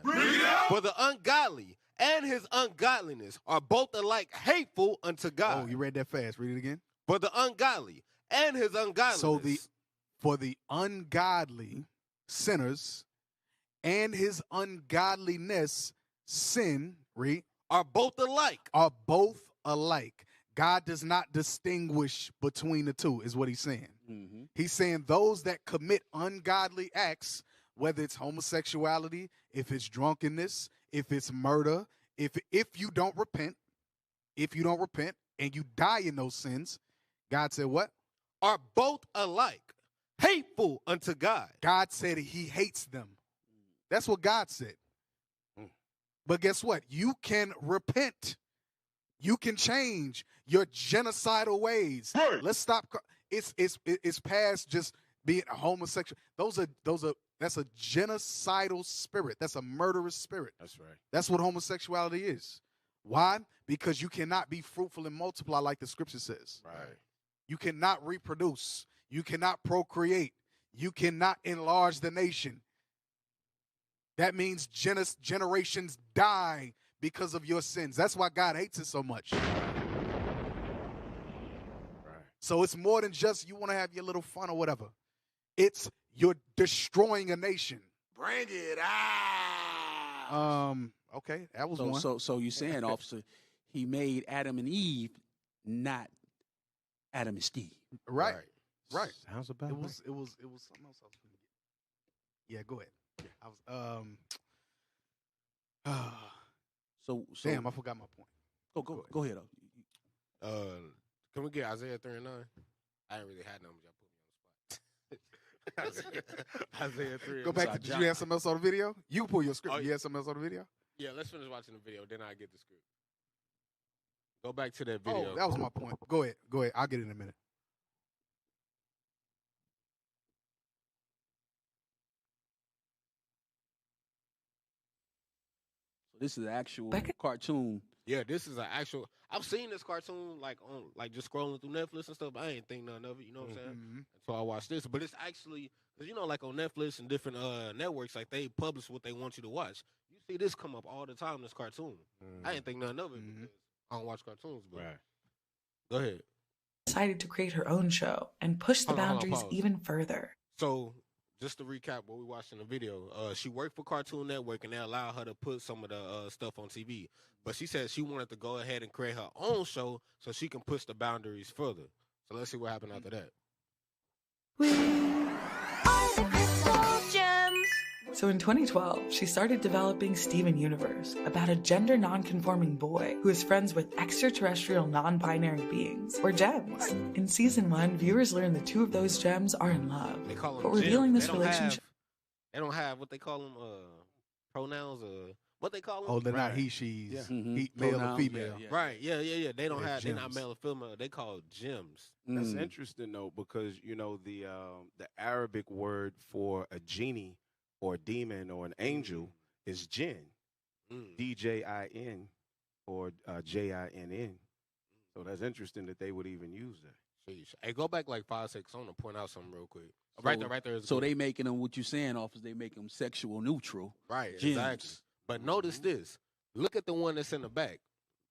For the ungodly and his ungodliness are both alike hateful unto God. Oh, you read that fast. Read it again. For the ungodly and his ungodliness. So for the ungodly sinners and his ungodliness, sin, read, are both alike. Are both alike. God does not distinguish between the two, is what he's saying. Mm-hmm. He's saying those that commit ungodly acts whether it's homosexuality, if it's drunkenness, if it's murder, if you don't repent, and you die in those sins, God said what? Are both alike hateful unto God. God said he hates them. That's what God said. But guess what? You can repent. You can change your genocidal ways. Right. Let's stop. It's past just being a homosexual. That's a genocidal spirit. That's a murderous spirit. That's right. That's what homosexuality is. Why? Because you cannot be fruitful and multiply like the scripture says. Right. You cannot reproduce. You cannot procreate. You cannot enlarge the nation. That means generations die because of your sins. That's why God hates it so much. Right. So it's more than just you want to have your little fun or whatever. It's you're destroying a nation. Bring it out. Okay, that was one. So you saying, officer, he made Adam and Eve, not Adam and Steve. Right. Sounds about It was something else I was going to get. Yeah, go ahead. So damn, I forgot my point. Go ahead. Can we get Isaiah 3 and 9? I ain't really had numbers. Y'all put me on the spot. Isaiah 3. Go back to, did you have something else on the video? You can pull your script. You had something else on the video? Yeah, let's finish watching the video, then I get the script. Go back to that video. Oh, that was my point. Go ahead. I'll get it in a minute. This is an actual cartoon. Yeah, this is an actual. I've seen this cartoon on just scrolling through Netflix and stuff. But I ain't think none of it. You know what I'm saying? Mm-hmm. So I watched this, but it's actually because like on Netflix and different networks, like they publish what they want you to watch. You see this come up all the time. This cartoon. I ain't think none of it because I don't watch cartoons. But go ahead. Decided to create her own show and push the boundaries even further. So, just to recap what we watched in the video, she worked for Cartoon Network and they allowed her to put some of the stuff on TV. But she said she wanted to go ahead and create her own show so she can push the boundaries further. So let's see what happened after that. So in 2012, she started developing Steven Universe, about a gender non-conforming boy who is friends with extraterrestrial non-binary beings, or gems. In season 1, viewers learn the two of those gems are in love. They call them but revealing gems. this relationship. They don't have what they call them pronouns or what they call them. Oh, they're not he, she's. Yeah. He, male Pronouns, or female. yeah. Right? Yeah. They don't have. They're not gems. male or female. They call gems. That's interesting though, because the Arabic word for a genie or a demon or an angel is jinn, DJIN or JINN. So that's interesting that they would even use that. Sheesh. Hey, go back like 5 seconds. I want to point out something real quick. Right there. Is So good. they making them, what you saying, officer, they make them sexual neutral. Right, gems. exactly. But notice this. Look at the one that's in the back.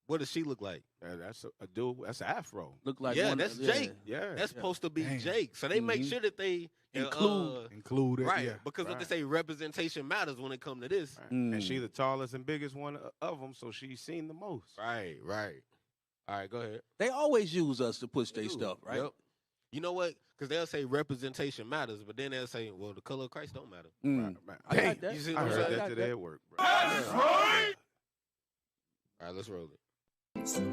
What does she look like? That's a dude. That's Afro. Look like that's Jake. Yeah, That's supposed to be Jake. So they make sure that they include it. right, Yeah. because what they say, representation matters when it comes to this. Right. And she the tallest and biggest one of them, so she's seen the most. Right. All right, go ahead. They always use us to push their stuff, right? Yep. You know what? Because they'll say representation matters, but then they'll say, well, the color of Christ don't matter. Right. I got that. You see I what I'm heard saying? that today at work, bro. That's right. All right, let's roll it.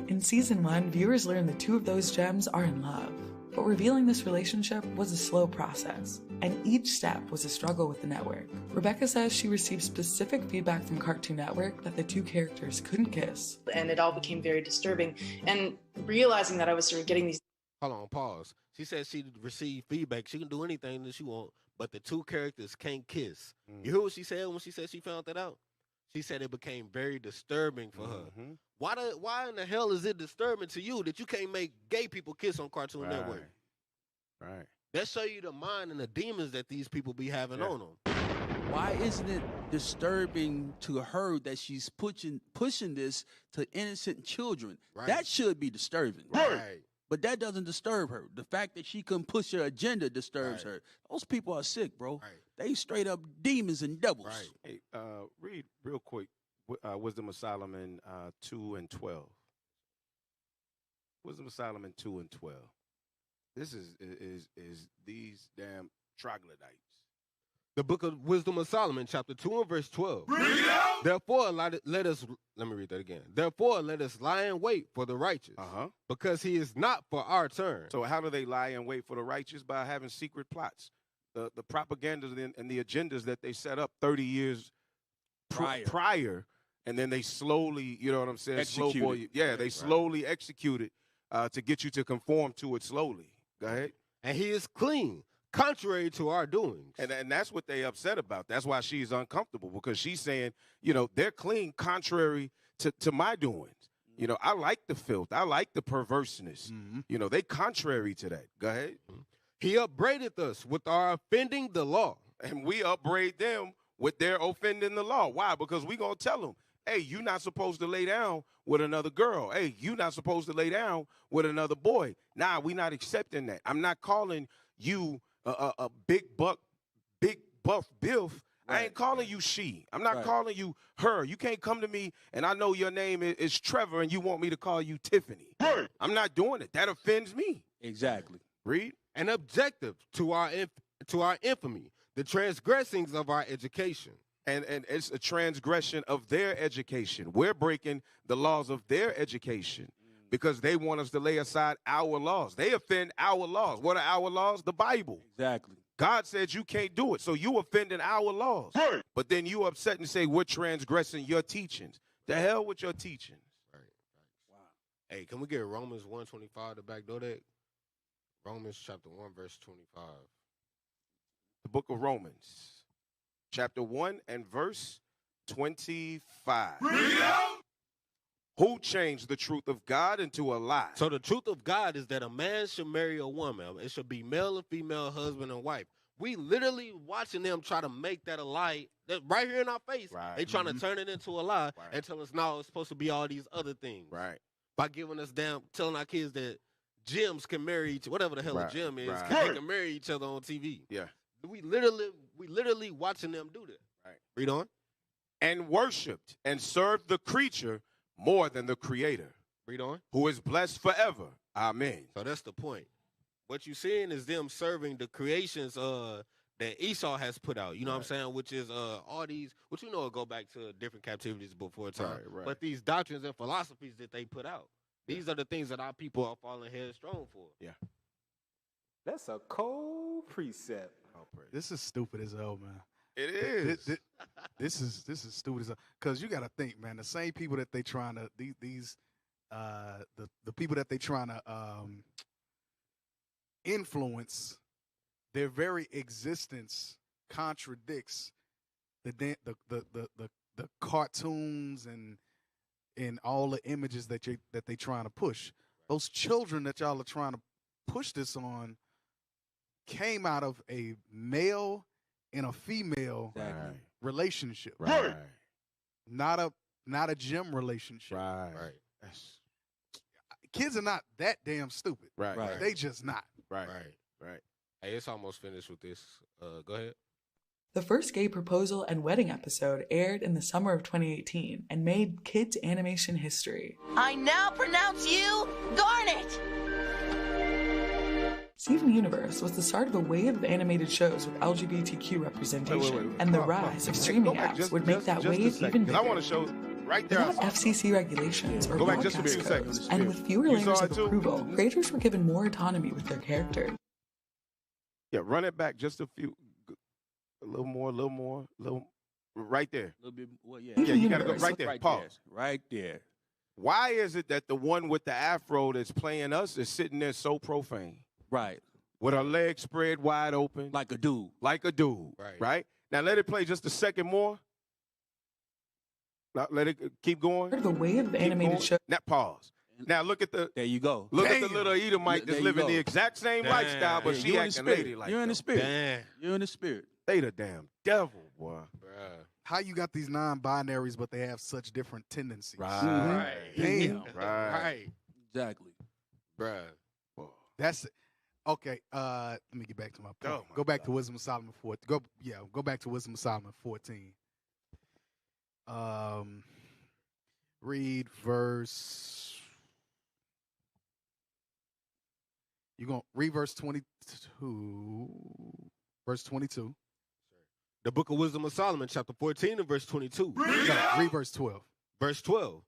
In season 1, viewers learn the two of those gems are in love. But revealing this relationship was a slow process, and each step was a struggle with the network. Rebecca says she received specific feedback from Cartoon Network that the two characters couldn't kiss. And it all became very disturbing. And realizing that I was sort of getting these. Hold on, pause. She said she received feedback. She can do anything that she want, but the two characters can't kiss. You hear what she said when she said she found that out? She said it became very disturbing for her. Why in the hell is it disturbing to you that you can't make gay people kiss on Cartoon Network? Right. That show you the mind and the demons that these people be having on them. Why isn't it disturbing to her that she's pushing this to innocent children? Right. That should be disturbing. Right. But that doesn't disturb her. The fact that she couldn't push her agenda disturbs her. Those people are sick, bro. Right. They straight up demons and devils. Right. Hey, read real quick Wisdom of Solomon 2 and 12. Wisdom of Solomon 2 and 12. This is these damn troglodytes. The book of Wisdom of Solomon, chapter 2 and verse 12. Therefore, let us, let me read that again. Therefore, let us lie in wait for the righteous, because he is not for our turn. So how do they lie in wait for the righteous? By having secret plots. The propaganda and the agendas that they set up 30 years prior, and then they slowly, you know what I'm saying? They slowly execute it to get you to conform to it slowly. Go ahead. And he is clean, contrary to our doings. And that's what they upset about. That's why she's uncomfortable, because she's saying, you know, they're clean contrary to my doings. You know, I like the filth. I like the perverseness. You know, they contrary to that. Go ahead. He upbraideth us with our offending the law. And we upbraid them with their offending the law. Why? Because we going to tell them, hey, you're not supposed to lay down with another girl. Hey, you're not supposed to lay down with another boy. Nah, we not accepting that. I'm not calling you a big buff bilf. I ain't calling you she. I'm not calling you her. You can't come to me and I know your name is Trevor and you want me to call you Tiffany. I'm not doing it. That offends me. Exactly. Read. And objective to our infamy, the transgressings of our education. And it's a transgression of their education. We're breaking the laws of their education because they want us to lay aside our laws. They offend our laws. What are our laws? The Bible. Exactly. God said you can't do it, so you offending our laws. But then you upset and say we're transgressing your teachings. The hell with your teachings. Right. Wow. Hey, can we get Romans 1:25 to backdoor that? Romans chapter 1, verse 25. The book of Romans, chapter 1 and verse 25. Who changed the truth of God into a lie? So the truth of God is that a man should marry a woman. It should be male and female, husband and wife. We literally watching them try to make that a lie. That right here in our face. Right. They trying to turn it into a lie and tell us, no, it's supposed to be all these other things. Right. By giving us telling our kids that gyms can marry each, whatever the hell a gym is, they can marry each other on TV. Yeah. We literally watching them do that. Right. Read on. And worshipped and served the creature more than the creator. Read on. Who is blessed forever. Amen. So that's the point. What you're seeing is them serving the creations that Esau has put out. You know what I'm saying? Which is all these, which you know will go back to different captivities before time. Right. But these doctrines and philosophies that they put out. These are the things that our people are falling headstrong for. Yeah. That's a cold precept. This is stupid as hell, man. It is. This is stupid as hell. Because you got to think, man, the same people that they trying to, the people that they trying to influence, their very existence contradicts the cartoons and all the images that they trying to push. Those children that y'all are trying to push this on came out of a male and a female relationship. Right. Not a gym relationship. Right. Kids are not that damn stupid. Right. They just not. Right. Hey, it's almost finished with this. Go ahead. The first gay proposal and wedding episode aired in the summer of 2018 and made kids' animation history. I now pronounce you Garnet! Steven Universe was the start of a wave of animated shows with LGBTQ representation, and the rise of streaming apps would make that wave even bigger. I want to show right there. Without FCC regulations or broadcast codes, seconds. and with fewer layers of approval, creators were given more autonomy with their characters. Yeah, run it back just a little more, right there. A little bit. Well, yeah. Yeah, you got to go right there. Right Pause. There. Right there. Why is it that the one with the afro that's playing us is sitting there so profane? Right. With her legs spread wide open. Like a dude. Right? Now let it play just a second more. Now, let it keep going. The wave of animated shows. Now pause. Now look at the. There you go. Look at the little Edomite that's living the exact same lifestyle, but she acting ladylike. You're in the spirit. Damn. You're in the spirit. They the damn devil, boy. How you got these non-binaries, but they have such different tendencies? Right. Damn. Right. Exactly. Bruh. That's it. Okay. Let me get back to my point. Go back to Wisdom of Solomon 14. Go back to Wisdom of Solomon 14. Read verse. You're gonna read verse 22. Verse 22. The Book of Wisdom of Solomon, chapter 14 and verse 22. Read verse 12. Verse 12.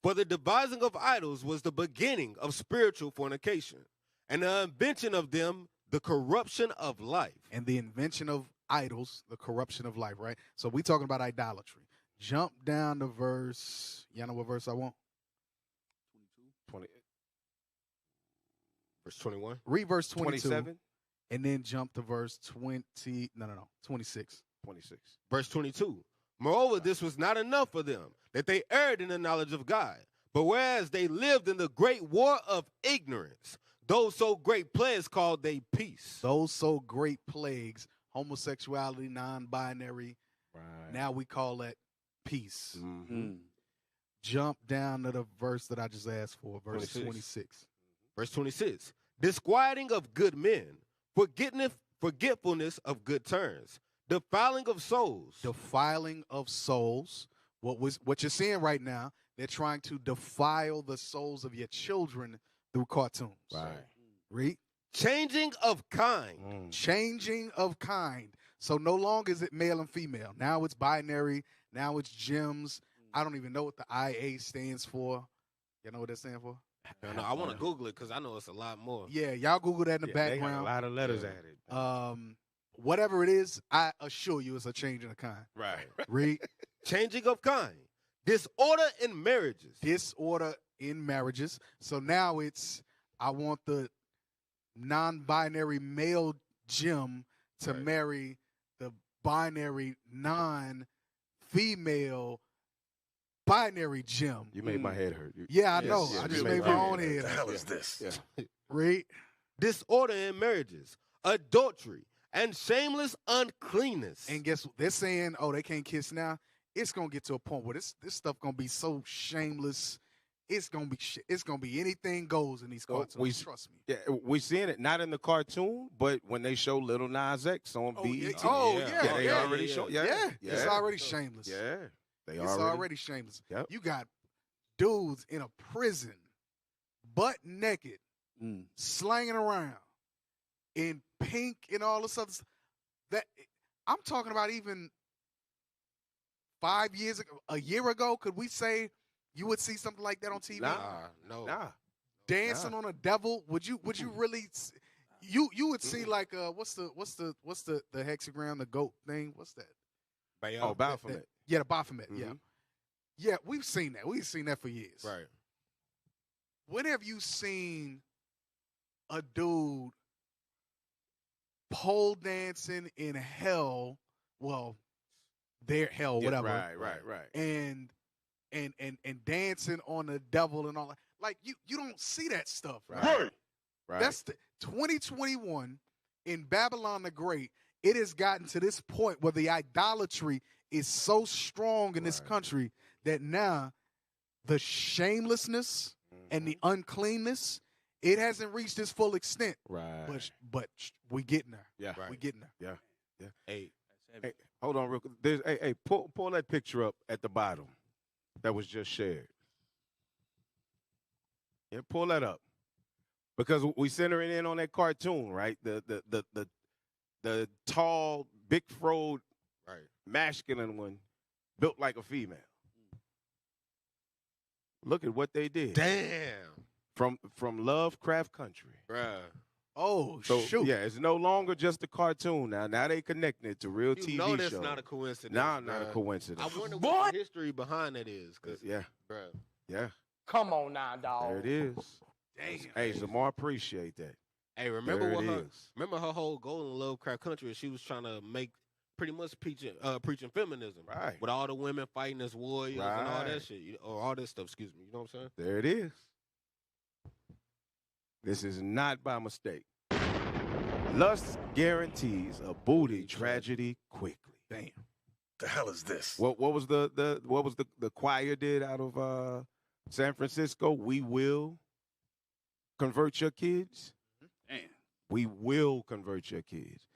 For the devising of idols was the beginning of spiritual fornication, and the invention of them, the corruption of life. And the invention of idols, the corruption of life, right? So we talking about idolatry. Jump down to verse, y'all know what verse I want? 20. Verse 21. Read verse 22. 27. And then jump to verse 26. 26. Verse 22. Moreover, this was not enough for them, that they erred in the knowledge of God. But whereas they lived in the great war of ignorance, those so great plagues called they peace. Those so great plagues, homosexuality, non-binary, now we call that peace. Jump down to the verse that I just asked for, verse 26. Verse 26. Disquieting of good men, forgetfulness of good turns, defiling of souls. Defiling of souls. What you're seeing right now, they're trying to defile the souls of your children through cartoons. Right. Read. Changing of kind. Changing of kind. So no longer is it male and female. Now it's binary. Now it's gems. I don't even know what the IA stands for. You know what that stands for? No, I want to Google it because I know it's a lot more. Yeah, y'all Google that in the background. They got a lot of letters added. Whatever it is, I assure you it's a change in the kind. Right. Read. Changing of kind. Disorder in marriages. Disorder in marriages. So now it's, I want the non-binary male Jim to marry the binary non-female binary Jim. You made my head hurt. Yeah, I know. I just made my own head hurt. What the hell is this? Read. Disorder in marriages. Adultery. And shameless uncleanness. And guess what? They're saying, oh, they can't kiss now. It's going to get to a point where this stuff going to be so shameless. It's going to be anything goes in these cartoons. Trust me. Yeah, we're seeing it not in the cartoon, but when they show Little Nas X on BET. They already show. Yeah, it's already shameless. Yeah, it's already shameless. Yep. You got dudes in a prison, butt naked, slanging around in pink and all this other stuff. That I'm talking about even 5 years ago, a year ago. Could we say you would see something like that on TV? Nah. Dancing on a devil? Would you really? You would see like what's the hexagram, the goat thing? What's that? Baphomet. Yeah, the Baphomet. Yeah, we've seen that. We've seen that for years. Right. When have you seen a dude pole dancing in hell? Well, their hell, whatever. Right. And dancing on the devil and all that. Like you don't see that stuff, right? That's the 2021 in Babylon the Great. It has gotten to this point where the idolatry is so strong in this country that now the shamelessness and the uncleanness, it hasn't reached its full extent. Right. But we getting there. Yeah. We getting there. Yeah. Hey, hold on real quick. There's pull that picture up at the bottom that was just shared. Yeah, pull that up. Because we centering in on that cartoon, right? The tall, big froed, masculine one built like a female. Look at what they did. Damn. From Lovecraft Country. Bruh. Oh, so, shoot. Yeah, it's no longer just a cartoon now. Now they connecting it to real TV shows. That's not a coincidence. Nah, not a coincidence. I wonder what the history behind that is. Yeah. Bruh. Yeah. Come on now, dog. There it is. Damn. Hey, Zamar, appreciate that. Hey, remember There her whole goal in Lovecraft Country? She was trying to make pretty much preaching feminism, right? With all the women fighting as warriors and all that shit, or all this stuff. Excuse me, you know what I'm saying? There it is. This is not by mistake. Lust guarantees a booty tragedy quickly. Damn. The hell is this? What was the choir did out of San Francisco? We will convert your kids. Damn. We will convert your kids.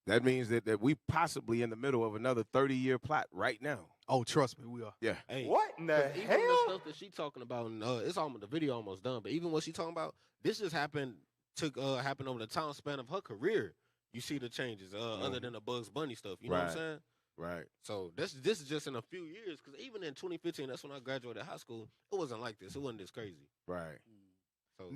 That means that we possibly in the middle of another 30-year plot right now. Oh, trust me, we are. Yeah. Hey, what in the even hell? the stuff that she talking about, it's almost the video almost done. But even what she talking about, this just happened over the time span of her career. you see the changes. Other than the Bugs Bunny stuff, you know what I'm saying? Right. So this is just in a few years, because even in 2015, that's when I graduated high school. It wasn't like this. It wasn't this crazy. Right. So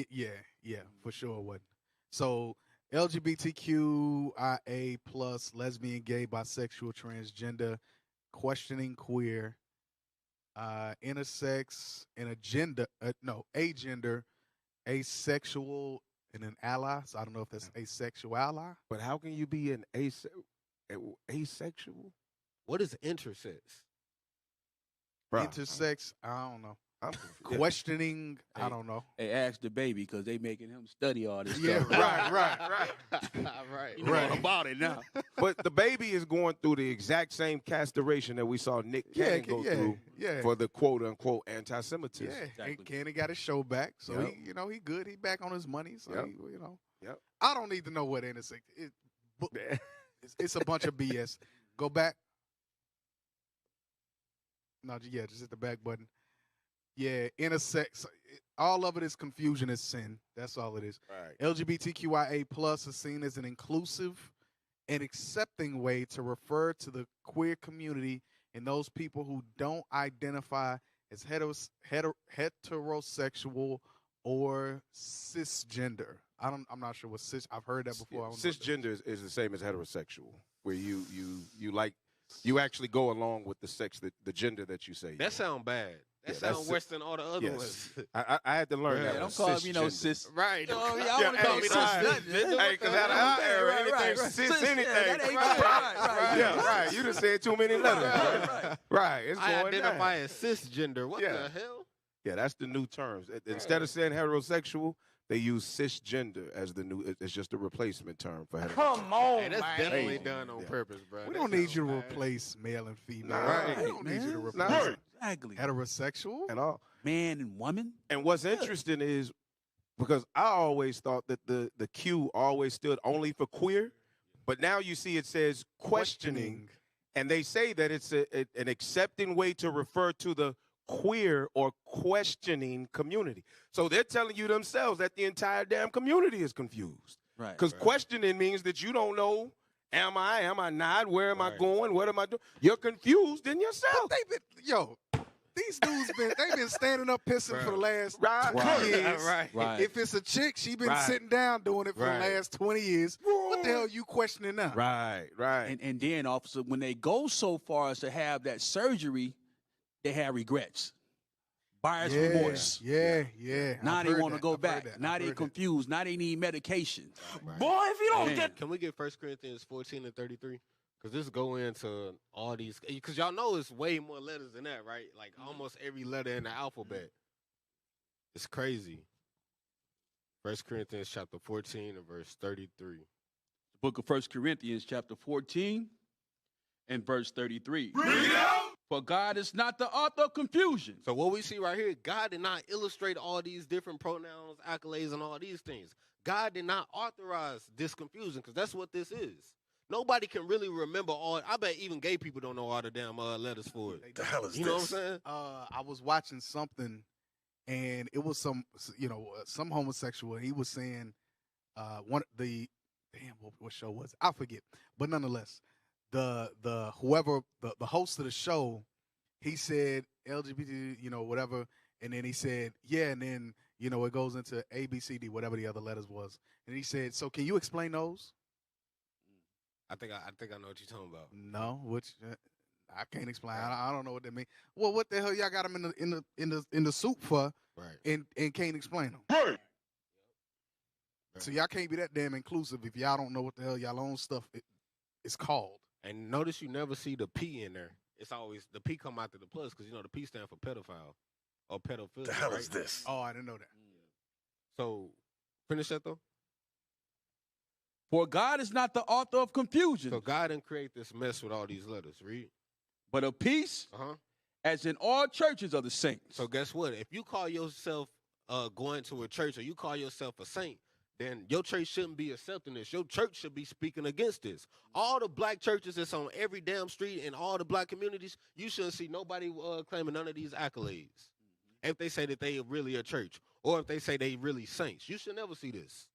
Yeah, for sure it wasn't. So LGBTQIA plus, lesbian, gay, bisexual, transgender, questioning queer, intersex, and agender, asexual, and an ally. So I don't know if that's asexual ally. But how can you be an asexual? what is intersex? Bruh, Intersex, I don't know. I'm Questioning, I don't know. Hey, ask the baby because they making him study all this Yeah, stuff. Right. You know all about it now. But the baby is going through the exact same castration that we saw Nick Cannon go through for the quote-unquote anti-Semitism. Yeah, Exactly. and Cannon got his show back, so Yep. he good. He back on his money, so Yep. Yep. I don't need to know what intersex. It's a bunch of BS. Go back. No, yeah, just hit the back button. Yeah, intersex. All of it is confusion is sin. That's all it is. Right. LGBTQIA plus is seen as an inclusive and accepting way to refer to the queer community and those people who don't identify as heterosexual or cisgender. I'm not sure what cis. I've heard that before. I don't know what that Cisgender is the same as heterosexual, where you actually go along with the sex the gender that you say. That sound bad. That sounds worse than all the other ones. I had to learn that. Don't call me cis. Right. Oh, yeah, I want to call me cis. Hey, because out of our era, anything cis anything. That ain't right. Yeah, right. You just said too many letters. Right. It's I going identify down. as cisgender. What the hell? Yeah, that's the new terms. Instead of saying heterosexual, they use cisgender as the new. It's just a replacement term for heterosexual. Come on, Hey, that's man. definitely done on purpose, bro. we don't need you to replace male and female. Right, We don't need you to man. replace Exactly. heterosexual. And all. Man and woman. And what's interesting is because I always thought that the Q always stood only for queer, but now you see it says questioning, and they say that it's an accepting way to refer to the queer or questioning community. So they're telling you themselves that the entire damn community is confused. Right. Because questioning means that you don't know, am I not, where am I going, what am I doing? You're confused in yourself. These dudes they've been standing up pissing for the last 20 years. Right. If it's a chick, she been sitting down doing it for the last 20 years. What the hell are you questioning now? Right. And then, officer, when they go so far as to have that surgery, they have regrets. Buyer's remorse. Yeah. Now I've they heard want to that. go I've heard back. that. Now I've they heard that. confused. Now they need medication. Boy, if you don't Man. get Can we get 1 Corinthians 14 and 33? Because this go into all these. Because y'all know it's way more letters than that, right? Like almost every letter in the alphabet. It's crazy. 1 Corinthians chapter 14 and verse 33. The book of 1 Corinthians chapter 14 and verse 33. For God is not the author of confusion. So what we see right here, God did not illustrate all these different pronouns, accolades, and all these things. God did not authorize this confusion, because that's what this is. Nobody can really remember all. I bet even gay people don't know all the damn letters for it. the hell is You know what I'm saying? I was watching something, and it was some homosexual. He was saying, what show was it? I forget, but nonetheless, the host of the show, he said LGBT, whatever, and then he said, yeah, and then it goes into A, B, C, D, whatever the other letters was, and he said, so can you explain those? I think I know what you're talking about. No, which I can't explain. I don't know what that means. Well, what the hell y'all got them in the soup for? Right. And can't explain them. Right. So y'all can't be that damn inclusive if y'all don't know what the hell y'all own stuff is called. And notice you never see the P in there. It's always the P come after the plus, because the P stand for pedophile or pedophilia. The hell right? is this? Oh, I didn't know that. So finish that though. For God is not the author of confusion, So God didn't create this mess with all these letters. Read. but of peace, as in all churches of the saints. So guess what? If you call yourself going to a church, or you call yourself a saint, then your church shouldn't be accepting this. Your church should be speaking against this. All the black churches that's on every damn street in all the black communities, you shouldn't see nobody claiming none of these accolades. If they say that they really a church, or if they say they really saints, you should never see this.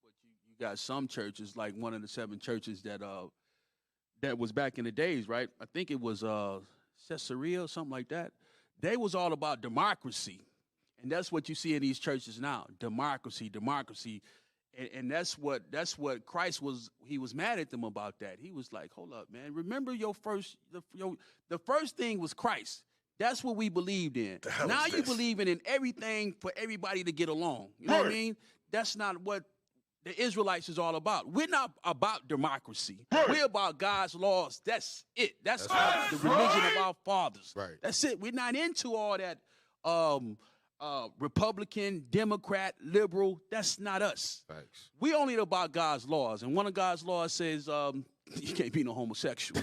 But you got some churches, like one of the 7 churches that was back in the days, right? I think it was Caesarea or something like that. They was all about democracy. And that's what you see in these churches now. Democracy. And that's what Christ was. He was mad at them about that. He was like, hold up, man. Remember the first thing was Christ. That's what we believed in. Now you believing in everything for everybody to get along. You know what I mean? That's not what the Israelites is all about. We're not about democracy. We're about God's laws. That's it. That's the religion of our fathers. Right. That's it. We're not into all that Republican, Democrat, liberal. That's not us. Thanks. We only about God's laws. And one of God's laws says you can't be no homosexual.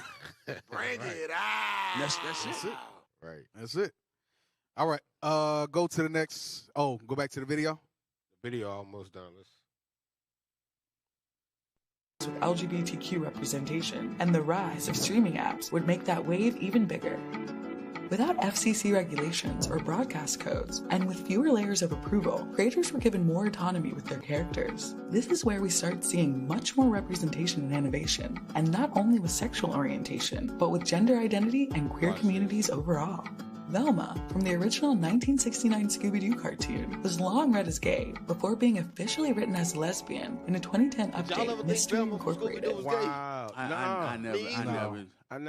Bring it out. That's it. Right. That's it. All right. Go to the next. Oh, go back to the video. The video almost done. With LGBTQ representation and the rise of streaming apps would make that wave even bigger. Without FCC regulations or broadcast codes, and with fewer layers of approval, creators were given more autonomy with their characters. This is where we start seeing much more representation in animation, and not only with sexual orientation, but with gender identity and queer communities overall. Velma, from the original 1969 Scooby-Doo cartoon, was long read as gay before being officially written as lesbian in a 2010 update, Mystery Incorporated. Wow. I never.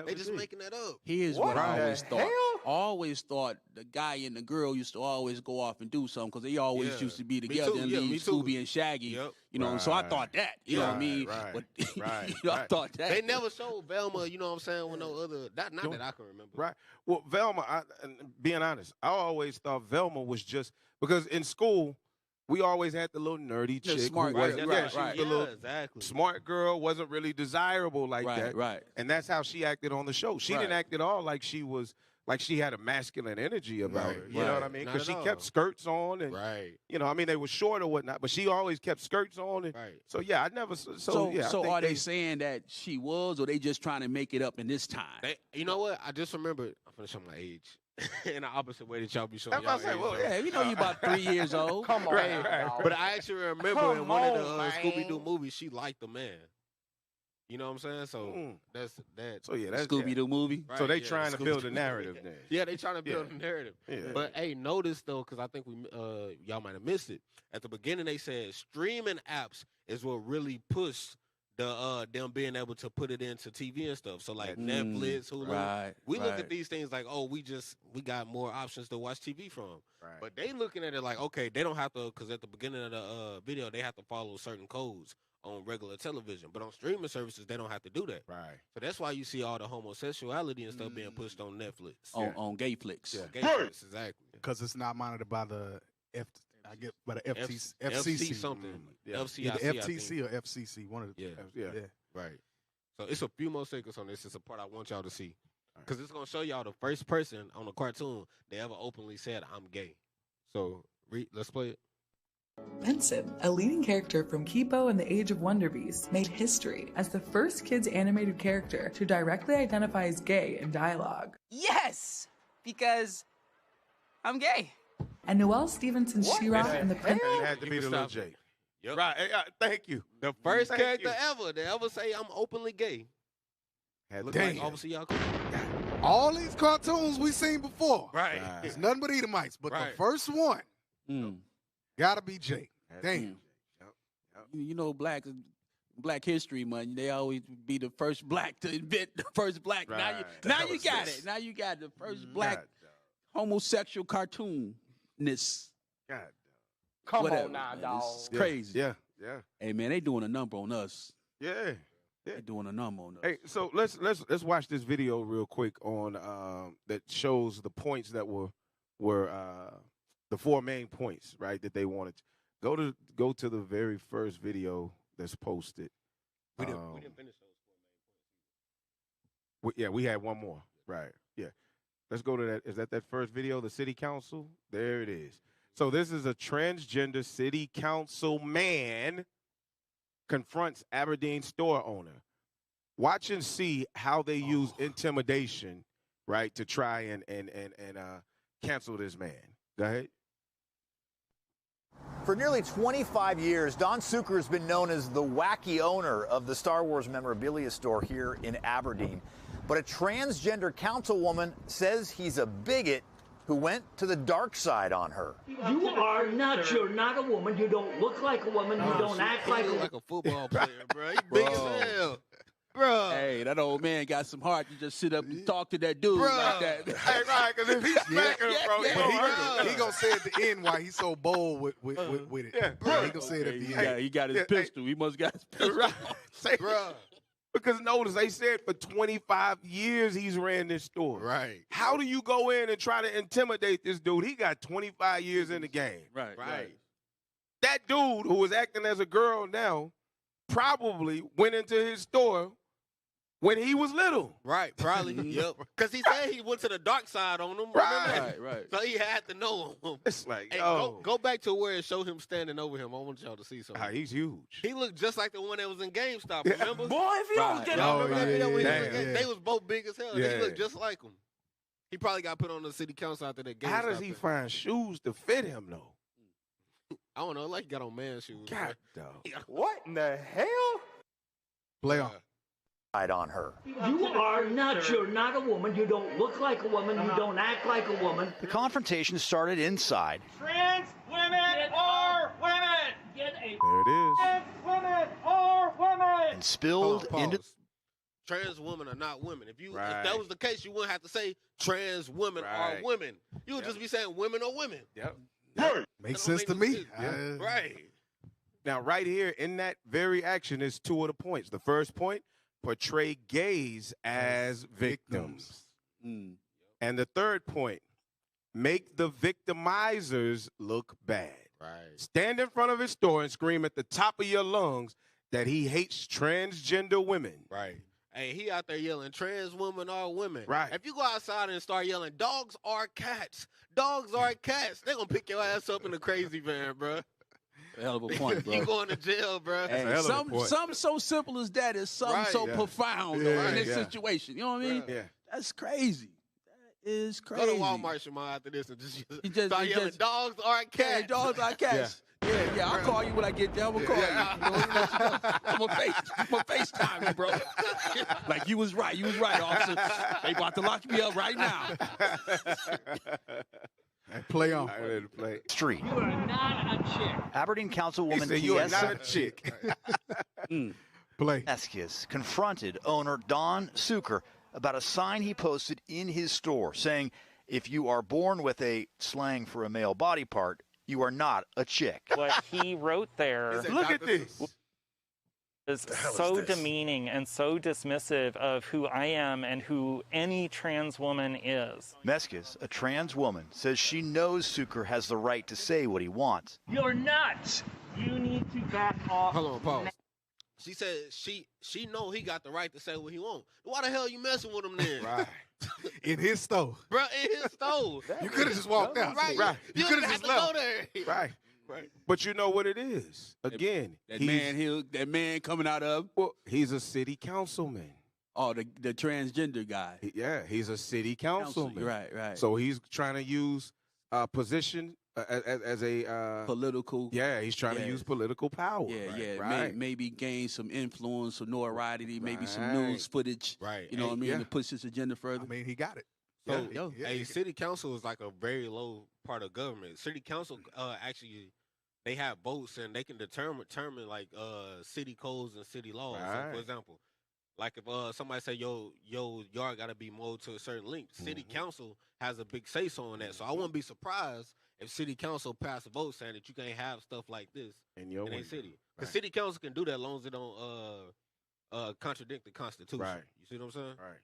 They just making that up. Here's what I always thought. I always thought the guy and the girl used to always go off and do something because they always used to be together and leave Scooby and Shaggy. Yep. You know, so I thought that. You know what I mean? Right. But, Right. I thought that. They never showed Velma, you know what I'm saying, with no other. Not that I can remember. Right. Well, Velma, and being honest, I always thought Velma was just because in school we always had the little nerdy chick, smart who girl. wasn't, she was the little exactly. smart girl, wasn't really desirable like that. Right. And that's how she acted on the show. She didn't act at all like she was. Like she had a masculine energy about her. You know what I mean? Because she kept skirts on, and you know, I mean, they were short or whatnot, but she always kept skirts on. And so yeah, I never. So are they saying that she was, or they just trying to make it up in this time? You know what? I just remembered. I'm finna show my age in the opposite way that y'all be showing y'all age. Yeah, we know you about 3 years old. Come on, But I actually remember in one of the Scooby-Doo movies, she liked the man. You know what I'm saying? So that's that. So yeah, that's Scooby-Doo movie. Right, so they trying to build a narrative then. Yeah, they trying to build a narrative. Yeah. But hey, notice though, because I think y'all might have missed it. At the beginning, they said streaming apps is what really pushed the them being able to put it into TV and stuff. So like Netflix, Hulu. We look at these things like, oh, we got more options to watch TV from. Right. But they looking at it like, okay, they don't have to, because at the beginning of the video, they have to follow certain codes on regular television, but on streaming services they don't have to do that. Right. So that's why you see all the homosexuality and stuff being pushed on Netflix. On Gayflix. Yeah. Gayflix, exactly. Because it's not monitored by the FCC. FCC something. FCIC, either FTC or FCC. One of the yeah. Right. So it's a few more seconds on this. It's a part I want y'all to see because it's gonna show y'all the first person on a cartoon they ever openly said I'm gay. So let's play it. Benson, a leading character from Kipo and the Age of Wonder Beasts, made history as the first kids animated character to directly identify as gay in dialogue. Yes, because I'm gay. And Noelle Stevenson's She-Ra and the Prince. It had to be the little J. Yep. Right. Thank you. The first character ever to ever say I'm openly gay. Look like obviously y'all. All these cartoons we seen before. Right. It's nothing but Edomites, but the first one gotta be Jake. Damn. You know, Black History Month, they always be the first black to invent the first black. Right. Now you got it. Now you got the first black homosexual cartoonness. God. Come Whatever, on now, man. dog. It's crazy. Yeah. Hey man, they doing a number on us. Yeah. They doing a number on us. Hey, so let's watch this video real quick on that shows the points that were the 4 main points, right, that they wanted. Go to the very first video that's posted. We didn't finish those 4 main points. We had one more. Right. Yeah. Let's go to that. Is that first video, the city council? There it is. So this is a transgender city council man confronts Aberdeen store owner. Watch and see how they use intimidation, right, to try and cancel this man. Go ahead. For nearly 25 years, Don Suker has been known as the wacky owner of the Star Wars memorabilia store here in Aberdeen. But a transgender councilwoman says he's a bigot who went to the dark side on her. You are nuts. You're not a woman. You don't look like a woman. You don't act like a woman. Like a football player, bro. He big as hell. Bro. Hey, that old man got some heart. You just sit up and talk to that dude like that. Hey, right, because if he's smacking him, bro, He gonna say at the end why he's so bold with it. Yeah, bro. He gonna say it at the end. He got his pistol. He must got his pistol. Right. Bro. Because notice, they said for 25 years he's ran this store. Right. How do you go in and try to intimidate this dude? He got 25 years in the game. Right. That dude who is acting as a girl now probably went into his store when he was little. Right, probably. Yep. Because he said he went to the dark side on him. Right. So he had to know him. It's like, Hey, oh. go back to where it showed him standing over him. I want y'all to see something. He's huge. He looked just like the one that was in GameStop, remember? Boy, if you don't get Y'all over remember that video when he was in- yeah. They was both big as hell. Yeah. He looked just like him. He probably got put on the city council after that GameStop. How does he find shoes to fit him, though? I don't know. Like he got on man shoes. God, bro. dog. What in the hell? Play on. On her. You are nuts. You're not a woman. You don't look like a woman. You don't act like a woman. The confrontation started inside. Trans women are women. Get a There it is. trans women are women. And spilled into Pause. Trans women are not women. If Right. that was the case, you wouldn't have to say trans women are Right. women. You would just be saying women are women. Yep. Makes That don't sense to make me. no sense. Right. Now, right here in that very action is two of the points. The first point, portray gays as victims. Mm. And the third point, make the victimizers look bad. Right. Stand in front of his store and scream at the top of your lungs that he hates transgender women. Right. Hey, he out there yelling, trans women are women. Right. If you go outside and start yelling, dogs are cats, dogs are cats, they're going to pick your ass up in the crazy van, bro. A hell of a point, bro. You going to jail, bro. Hey, something so simple as that is something so profound though, in this situation. You know what I mean? Yeah. That's crazy. That is crazy. Go to Walmart, Shema, after this and just start he yelling, just- dogs are cats. Yeah, dogs are cats. Yeah, I'll call you when I get there. I'm gonna call you. I'm gonna FaceTime you, bro. Like you was right, officer. They about to lock me up right now. Play on. I ready to play. street. You are not a chick. Aberdeen Councilwoman He said, you are Tiesa not a chick. Play. Eskis confronted owner Don Suker about a sign he posted in his store saying, if you are born with a slang for a male body part, you are not a chick. What he wrote there Look at this. is so demeaning and so dismissive of who I am and who any trans woman is. Meskis, a trans woman, says she knows Suker has the right to say what he wants. You're nuts. You need to back off. Hold on, pause. She said she know he got the right to say what he want. Why the hell you messing with him then? Right. In his store. Bro, in his store. You could have just walked out. Right. Right. You coulda could have just to go left. there. Right. Right. But you know what it is? Again, That man coming out of he's a city councilman. the transgender guy. Yeah, he's a city councilman. Right. So he's trying to use position as a Political. Yeah, he's trying to use political power. Right. Maybe gain some influence, some notoriety, maybe some Right. news footage. Right. You know what I mean? Yeah. To push his agenda further. I mean, he got it. So, Yeah. a city council is like a very low part of government. City council actually they have votes and they can determine like city codes and city laws. So, Right. for example, like if somebody say yo yard got to be mowed to a certain length, city council has a big say so on that. So I wouldn't be surprised if city council passed a vote saying that you can't have stuff like this in your a city. Because Right. city council can do that as long as it don't contradict the Constitution. Right. You see what I'm saying? Right.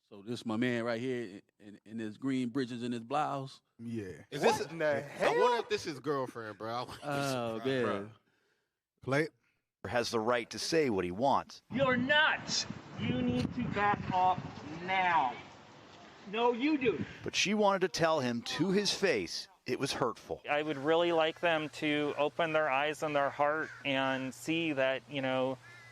So this my man right here in his green britches and his blouse. Yeah. Is this I wonder if this is his girlfriend, bro. I wonder if this is Oh, his girlfriend. man. Play it. Has the right to say what he wants. You're nuts. You need to back off now. No, you do. But she wanted to tell him to his face it was hurtful. I would really like them to open their eyes and their heart and see that,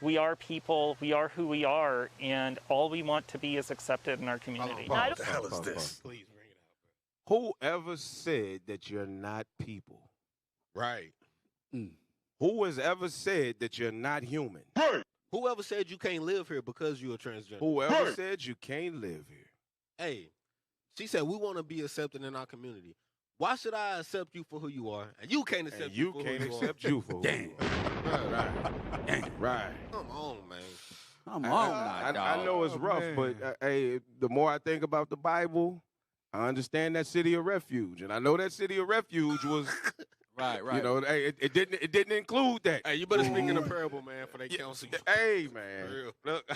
we are people, we are who we are, and all we want to be is accepted in our community. What the hell is this? Whoever said that you're not people Right. Who has ever said that you're not human? Whoever said you can't live here because you're a transgender? Whoever said you can't live here? Hey, she said we want to be accepted in our community. Why should I accept you for who you are, and you can't accept you for can't who you accept are? you for who you are. Right. Right. Come on, man. Come on, now, dog. I know it's rough, but hey, the more I think about the Bible, I understand that city of refuge, and I know that city of refuge was right. You know, hey, it didn't include that. Hey, you better speak in a parable, man, for they counsel you. Hey, man, look,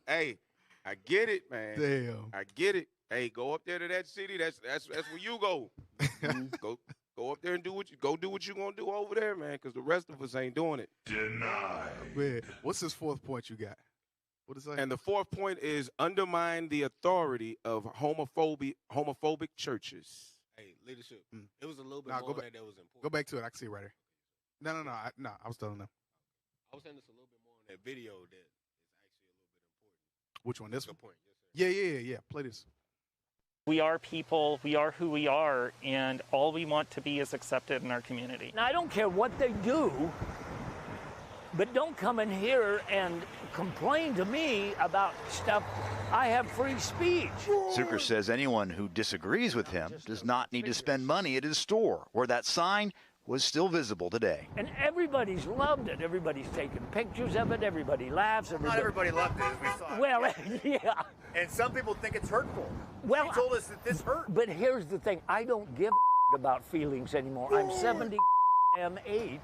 hey, I get it, man. Damn, I get it. Hey, go up there to that city. That's where you go. Go up there and do what you gonna do over there, man. Because the rest of us ain't doing it. Denied. Man, what's this fourth point you got? What is that? And the fourth point is undermine the authority of homophobic churches. Hey, leadership. It was a little bit more that was important. Go back to it. I can see it right here. No. I was telling them. I was saying this a little bit more in that video that is actually a little bit important. Which one? This one? Point. Yes, sir. Yeah. Play this. We are people, we are who we are, and all we want to be is accepted in our community. Now, I don't care what they do, but don't come in here and complain to me about stuff. I have free speech. Zucker says anyone who disagrees with him does not need to spend money at his store, where that sign was still visible today. And everybody's loved it. Everybody's taking pictures of it. Everybody laughs. Not everybody loved it, as we saw. Well, yeah. And some people think it's hurtful. Well, he told us that this hurt. But here's the thing. I don't give a about feelings anymore. I'm 70 am age.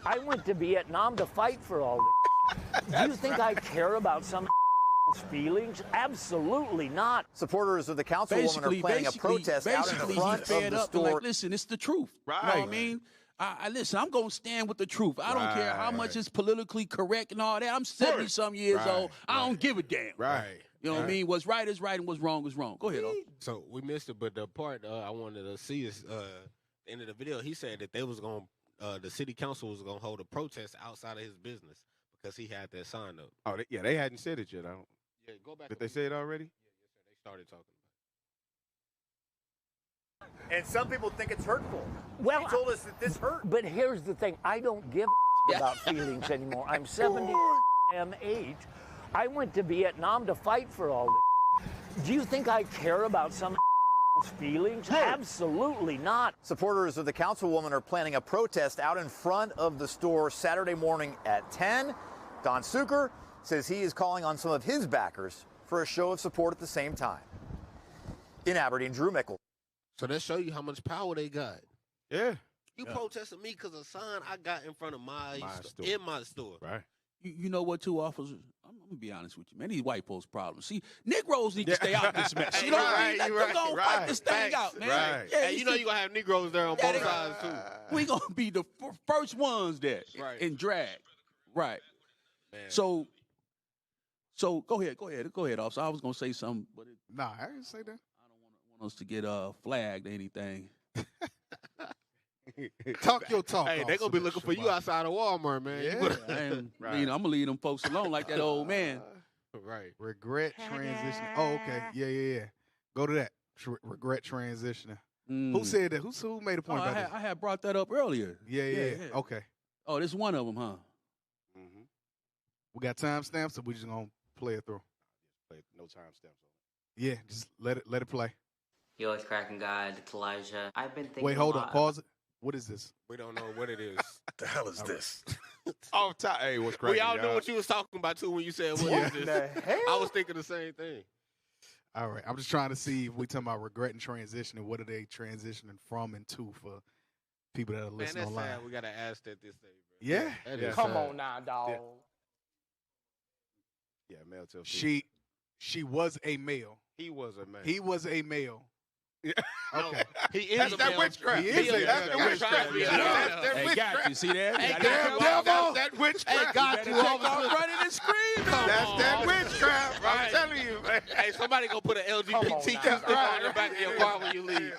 I went to Vietnam to fight for all this. Do you think I care about some feelings? Absolutely not. Supporters of the councilwoman are planning a protest out in front of the store. Like, listen, it's the truth. Right. You know what I mean? Listen, I'm going to stand with the truth. I don't care how much it's politically correct and all that. I'm 70-some years old. I don't give a damn. Right. You know what I mean? What's right is right and what's wrong is wrong. Go ahead, So we missed it, but the part I wanted to see is the end of the video. He said that they was going the city council was going to hold a protest outside of his business because he had that sign up. Oh, they hadn't said it yet. Yeah, go back. Did they say it already? Yeah, yes, sir. They started talking about it. And some people think it's hurtful. Well, he told us that this hurt. But here's the thing. I don't give about feelings anymore. I'm 70 am age. I went to Vietnam to fight for all this. Do you think I care about some feelings? Absolutely not. Supporters of the councilwoman are planning a protest out in front of the store Saturday morning at 10. Don Zucker says he is calling on some of his backers for a show of support at the same time. In Aberdeen, Drew Mickle. So that show you how much power they got. Yeah. You protesting me because a sign I got in front of my store. In my store. Right. You know what, too, officers? I'm going to be honest with you, man. These white folks' problems. See, Negroes need to stay out of this mess. You know what I mean? They're going to fight this thing out, man. Right. Yeah, and you know you're going to have Negroes there on both sides, too. We're going to be the first ones there in drag. Right. Man. So go ahead, officer. I was going to say something, but nah, I didn't say that. I don't want us to get flagged or anything. Talk your talk. Hey, they're going to be looking for you outside of Walmart, man. Yeah. I'm going to leave them folks alone like that old man. Right. Regret transitioning. Oh, okay. Yeah. Go to that. Regret transitioning. Who said that? Who made a point about that? I had brought that up earlier. Yeah. Okay. Oh, this is one of them, huh? Mm-hmm. We got timestamps, or we just going to play it through? No timestamps on it. Yeah, just let it play. Yo, it's Cracking God, it's Elijah. I've been thinking. Wait, hold on. Pause it. What is this? We don't know what it is. The hell is this? Off top. Hey, what's cracking? We all knew what you was talking about too when you said what is this. The hell? I was thinking the same thing. All right. I'm just trying to see if we talking about regret and transition and what are they transitioning from and to for people that are listening that's online. sad. We gotta ask that this day, bro. Yeah. That is Come sad. on now, dog. Yeah, male to female. She was a male. He was a man. He was a male. Okay. He is That's a that male. witchcraft. He is a That's the male. witchcraft. Yeah. That's Hey, witchcraft. got you. See that? Hey, Damn devil. That's that witchcraft. Hey, got you. Running and screaming. That's that witchcraft. Right. I'm telling you, man. Hey, somebody gonna put an LGBT sticker on the back of your car when you leave.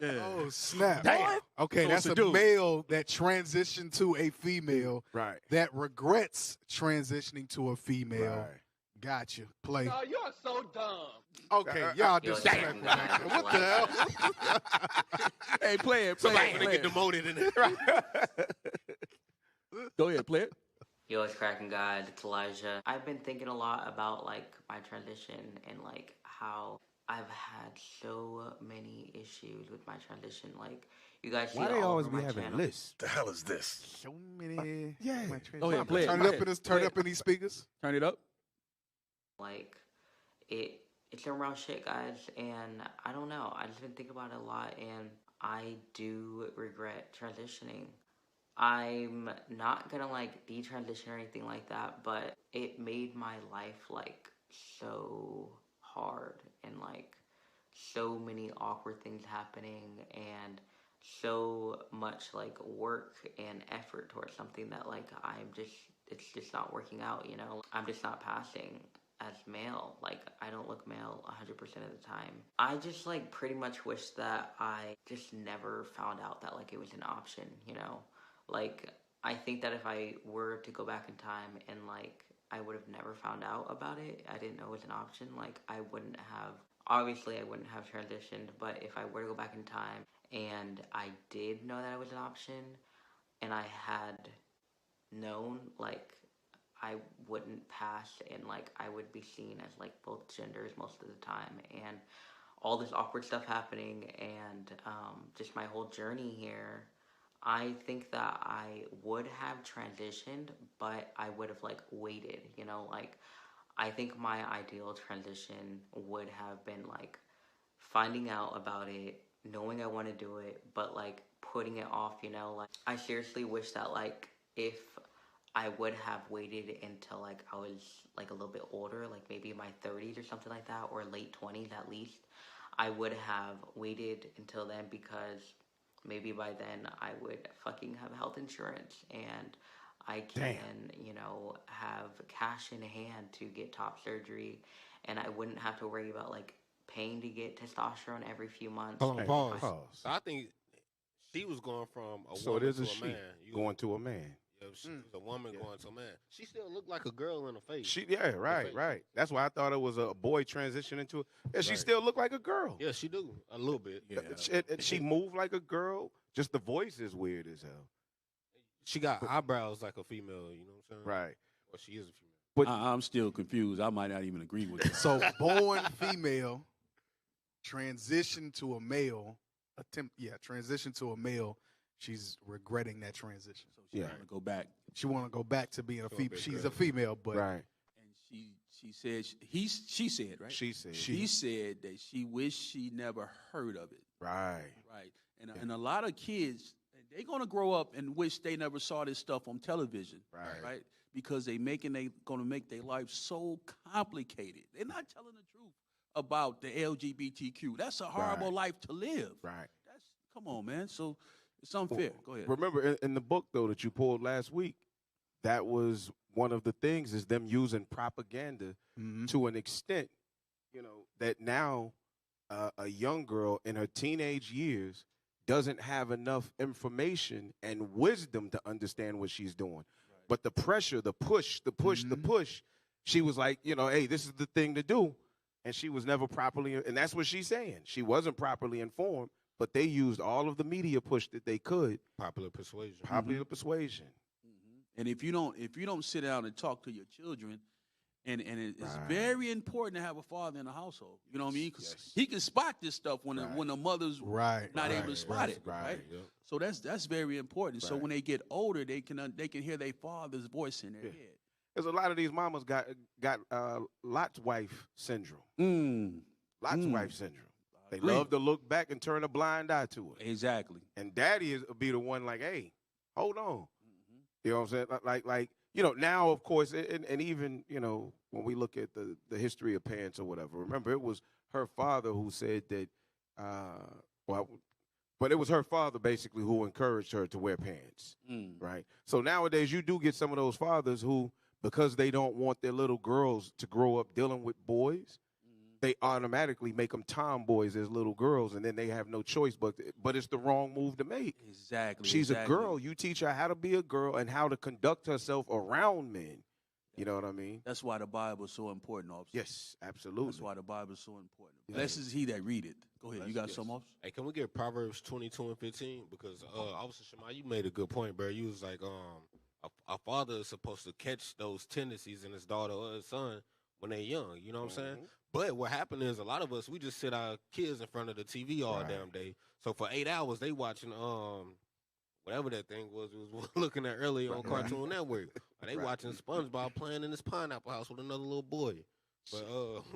Oh, snap. Damn. Okay, So that's it's a a dude. male that transitioned to a female Right. that regrets transitioning to a female. Right. Gotcha. Play. No, you are so dumb. Okay, y'all Yo, disrespectful. damn. What the hell? Hey, play it. Somebody Play gonna it. get demoted in it. Go ahead, play it. Yo, it's cracking guys. It's Elijah. I've been thinking a lot about like my transition and like how I've had so many issues with my transition. Like you guys see Why it they all always over be my having channel. lists? The hell is this? So many. Yeah. Go ahead, play it. Turn play it up in this. Play Turn it. up in these speakers. Turn it up. Like it's some real shit, guys, and I don't know. I just been thinking about it a lot, and I do regret transitioning. I'm not gonna like detransition or anything like that, but it made my life like so hard and like so many awkward things happening and so much like work and effort towards something that like it's just not working out, you know? I'm just not passing as male. Like I don't look male 100% of the time. I just like pretty much wish that I just never found out that like it was an option, you know? Like I think that if I were to go back in time and like I would have never found out about it, I didn't know it was an option, like I wouldn't have transitioned. But if I were to go back in time and I did know that it was an option and I had known, like I wouldn't pass and like I would be seen as like both genders most of the time, and all this awkward stuff happening and just my whole journey here, I think that I would have transitioned, but I would have like waited, you know, like I think my ideal transition would have been like finding out about it, knowing I want to do it, but like putting it off, you know, like I seriously wish that like if I would have waited until like I was like a little bit older, like maybe in my 30s or something like that, or late 20s at least, I would have waited until then, because maybe by then I would fucking have health insurance and I can, you know, have cash in hand to get top surgery, and I wouldn't have to worry about like paying to get testosterone every few months. Hold on, pause. I think she was going from a So woman it is to a a she man. going to a man. Yeah, she was a woman going to a man. She still looked like a girl in the face. Right. That's why I thought it was a boy transitioning to. Yeah, she still looked like a girl. Yeah, she do a little bit. Yeah, she moved like a girl. Just the voice is weird as hell. She got eyebrows like a female. You know what I'm saying? Right. Or she is a female. But I'm still confused. I might not even agree with it. So born female, transition to a male, transition to a male. She's regretting that transition. So she want to go back. She want to go back to being a female. She's a female, but right. And she said she said right. She said she said that she wished she never heard of it. Right. And a lot of kids, they're gonna grow up and wish they never saw this stuff on television. Right. Because gonna make their life so complicated. They're not telling the truth about the LGBTQ. That's a horrible life to live. Right. Come on, man. So it's unfair. Go ahead. Remember in the book though that you pulled last week, that was one of the things, is them using propaganda to an extent, you know, that now a young girl in her teenage years doesn't have enough information and wisdom to understand what she's doing. Right. But the pressure, the push, she was like, you know, hey, this is the thing to do. And she was never properly, and that's what she's saying. She wasn't properly informed, but they used all of the media push that they could. Popular persuasion. Persuasion. And if you don't sit down and talk to your children, and it's very important to have a father in the household. You know what I mean? Because he can spot this stuff when the mother's not able to spot it. Right. Yep. So that's very important. So when they get older, they can hear their father's voice in their head. Because a lot of these mamas got Lot's wife syndrome. Lot's wife syndrome. They love to look back and turn a blind eye to it. Exactly. And daddy be the one like, hey, hold on. You know what I'm saying? Like, you know, now, of course, and even, you know, when we look at the history of parents or whatever, remember, it was her father who said that, but it was her father basically who encouraged her to wear pants, right? So nowadays you do get some of those fathers who, because they don't want their little girls to grow up dealing with boys, they automatically make them tomboys as little girls, and then they have no choice. But it's the wrong move to make. Exactly. She's a girl. You teach her how to be a girl and how to conduct herself around men. You know what I mean? That's why the Bible is so important, officer. Yes, absolutely. That's why the Bible is so important. Yeah. Blessed is he that read it. Go ahead. You got some, officer? Hey, can we get Proverbs 22:15? Because Officer Shema, you made a good point, bro. You was like, a father is supposed to catch those tendencies in his daughter or his son when they're young. You know what I'm saying? But what happened is a lot of us, we just sit our kids in front of the TV all damn day. So for 8 hours, they watching whatever that thing was looking at earlier on Cartoon Network. Or they watching SpongeBob playing in his pineapple house with another little boy. But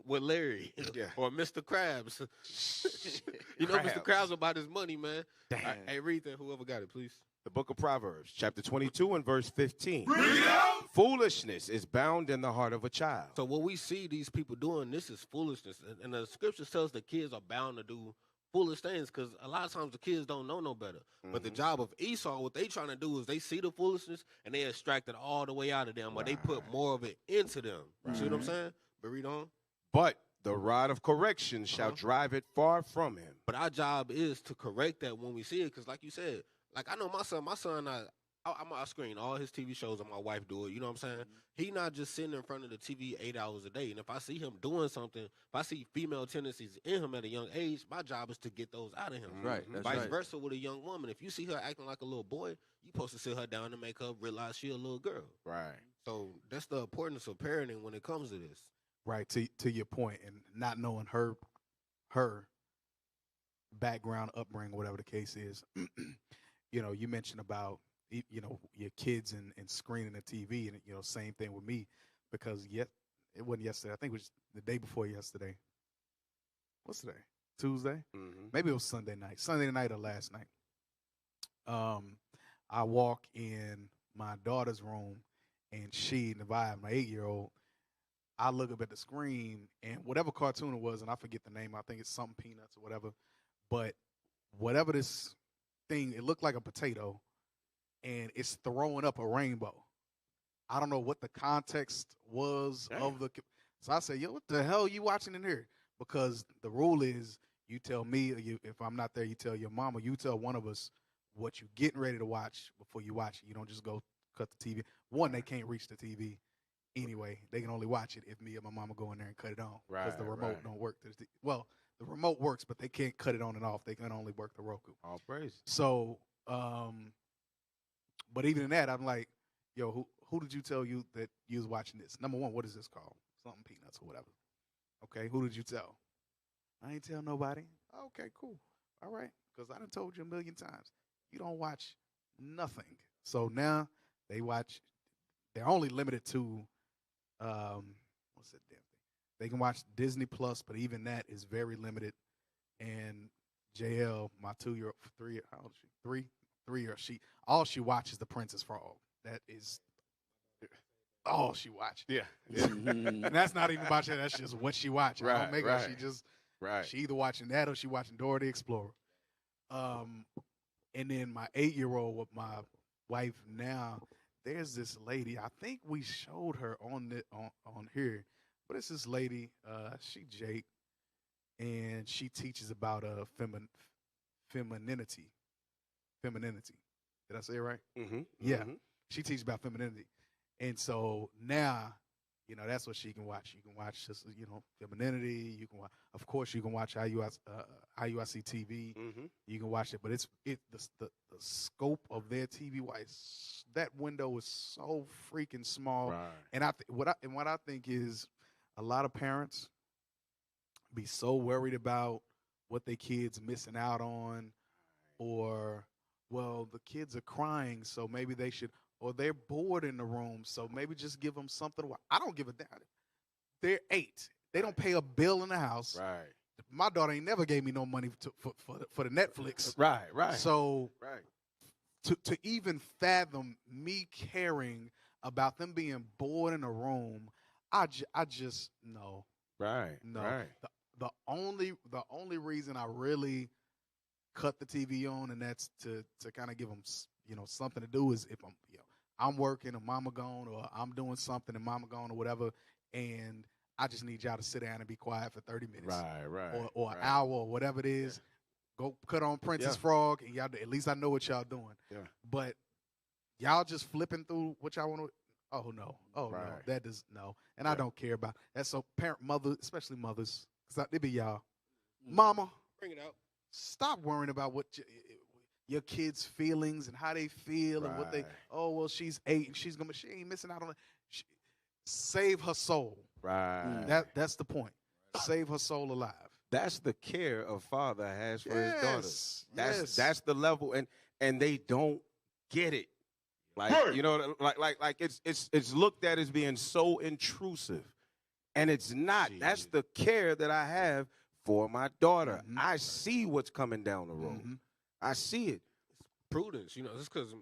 with Larry or Mr. Krabs. You know, Mr. Krabs about his money, man. Right, hey, read that, whoever got it, please. The book of Proverbs, chapter 22 and verse 15. Foolishness is bound in the heart of a child. So what we see these people doing, this is foolishness. And the scripture tells the kids are bound to do foolish things because a lot of times the kids don't know no better. But the job of Esau, what they trying to do is they see the foolishness and they extract it all the way out of them, but they put more of it into them. You see what I'm saying? But read on. But the rod of correction shall drive it far from him. But our job is to correct that when we see it, because like you said, like I know my son, I screen all his TV shows and my wife do it. You know what I'm saying? He not just sitting in front of the TV 8 hours a day. And if I see him doing something, if I see female tendencies in him at a young age, my job is to get those out of him. Right. That's Vice right. versa with a young woman. If you see her acting like a little boy, you supposed to sit her down and make her realize she a little girl. Right. So that's the importance of parenting when it comes to this. Right, to your point, and not knowing her background, upbringing, whatever the case is. You know, you mentioned about, you know, your kids and screening the TV, and, you know, same thing with me, because it wasn't yesterday. I think it was the day before yesterday. What's today? Tuesday? Maybe it was Sunday night or last night. I walk in my daughter's room, and she, Nevi, my 8-year-old, I look up at the screen, and whatever cartoon it was, and I forget the name, I think it's something Peanuts or whatever, but whatever this thing, it looked like a potato, and it's throwing up a rainbow. I don't know what the context was of the. So I say, yo, what the hell are you watching in here? Because the rule is, you tell me, or if I'm not there, you tell your mama, you tell one of us what you're getting ready to watch before you watch it. You don't just go cut the TV. One, they can't reach the TV. Anyway, they can only watch it if me and my mama go in there and cut it on. Because the remote don't work. Well, the remote works, but they can't cut it on and off. They can only work the Roku. All praise. So, but even in that, I'm like, yo, who did you tell you that you was watching this? Number one, what is this called? Something Peanuts or whatever. Okay, who did you tell? I ain't tell nobody. Okay, cool. All right, because I done told you a million times. You don't watch nothing. So now they watch. They're only limited to what's that damn thing? They can watch Disney Plus, but even that is very limited. And JL, my 2-year-old, 3, how old is she? 3-year-old, all she watches The Princess Frog. That is all she watches. Yeah. And that's not even about that. That's just what she watches. I don't make her. She just she either watching that or she watching Dora the Explorer. And then my 8-year-old with my wife now. There's this lady. I think we showed her on here, but it's this lady. She Jake, and she teaches about femininity. Did I say it right? Yeah. She teaches about femininity, and so now, you know, that's what she can watch. You can watch just, you know, femininity. You can watch, of course, you can watch IUIC TV. You can watch it, but the scope of their TV wise, that window is so freaking small. And what I think is, a lot of parents be so worried about what their kids missing out on, or, well, the kids are crying, so maybe they should, or they're bored in the room, so maybe just give them something to watch. I don't give a damn. They're 8. They don't pay a bill in the house. My daughter ain't never gave me no money for the Netflix. So to even fathom me caring about them being bored in a room, I just no. No. The only reason I really cut the TV on, and that's to kind of give them, you know, something to do, is if I'm working and mama gone, or I'm doing something and mama gone, or whatever, and I just need y'all to sit down and be quiet for 30 minutes. Or an hour, or whatever it is. Go cut on Princess Frog, and y'all, at least I know what y'all doing. But y'all just flipping through what y'all want to. Oh no, no, Right. that does no, and I don't care about that. So mother, especially mothers, because they be y'all, mama, Bring it out. stop worrying about what your kids' feelings and how they feel and what they. Right. Oh well, she's 8 and she ain't missing out on it. Save her soul. Right. That's the point. Save her soul alive. That's the care a father has for his daughters. Yes. That's the level, and they don't get it. Like you know, like it's looked at as being so intrusive, and it's not. Jeez. That's the care that I have for my daughter. I see what's coming down the road. I see it. Prudence, you know, it's because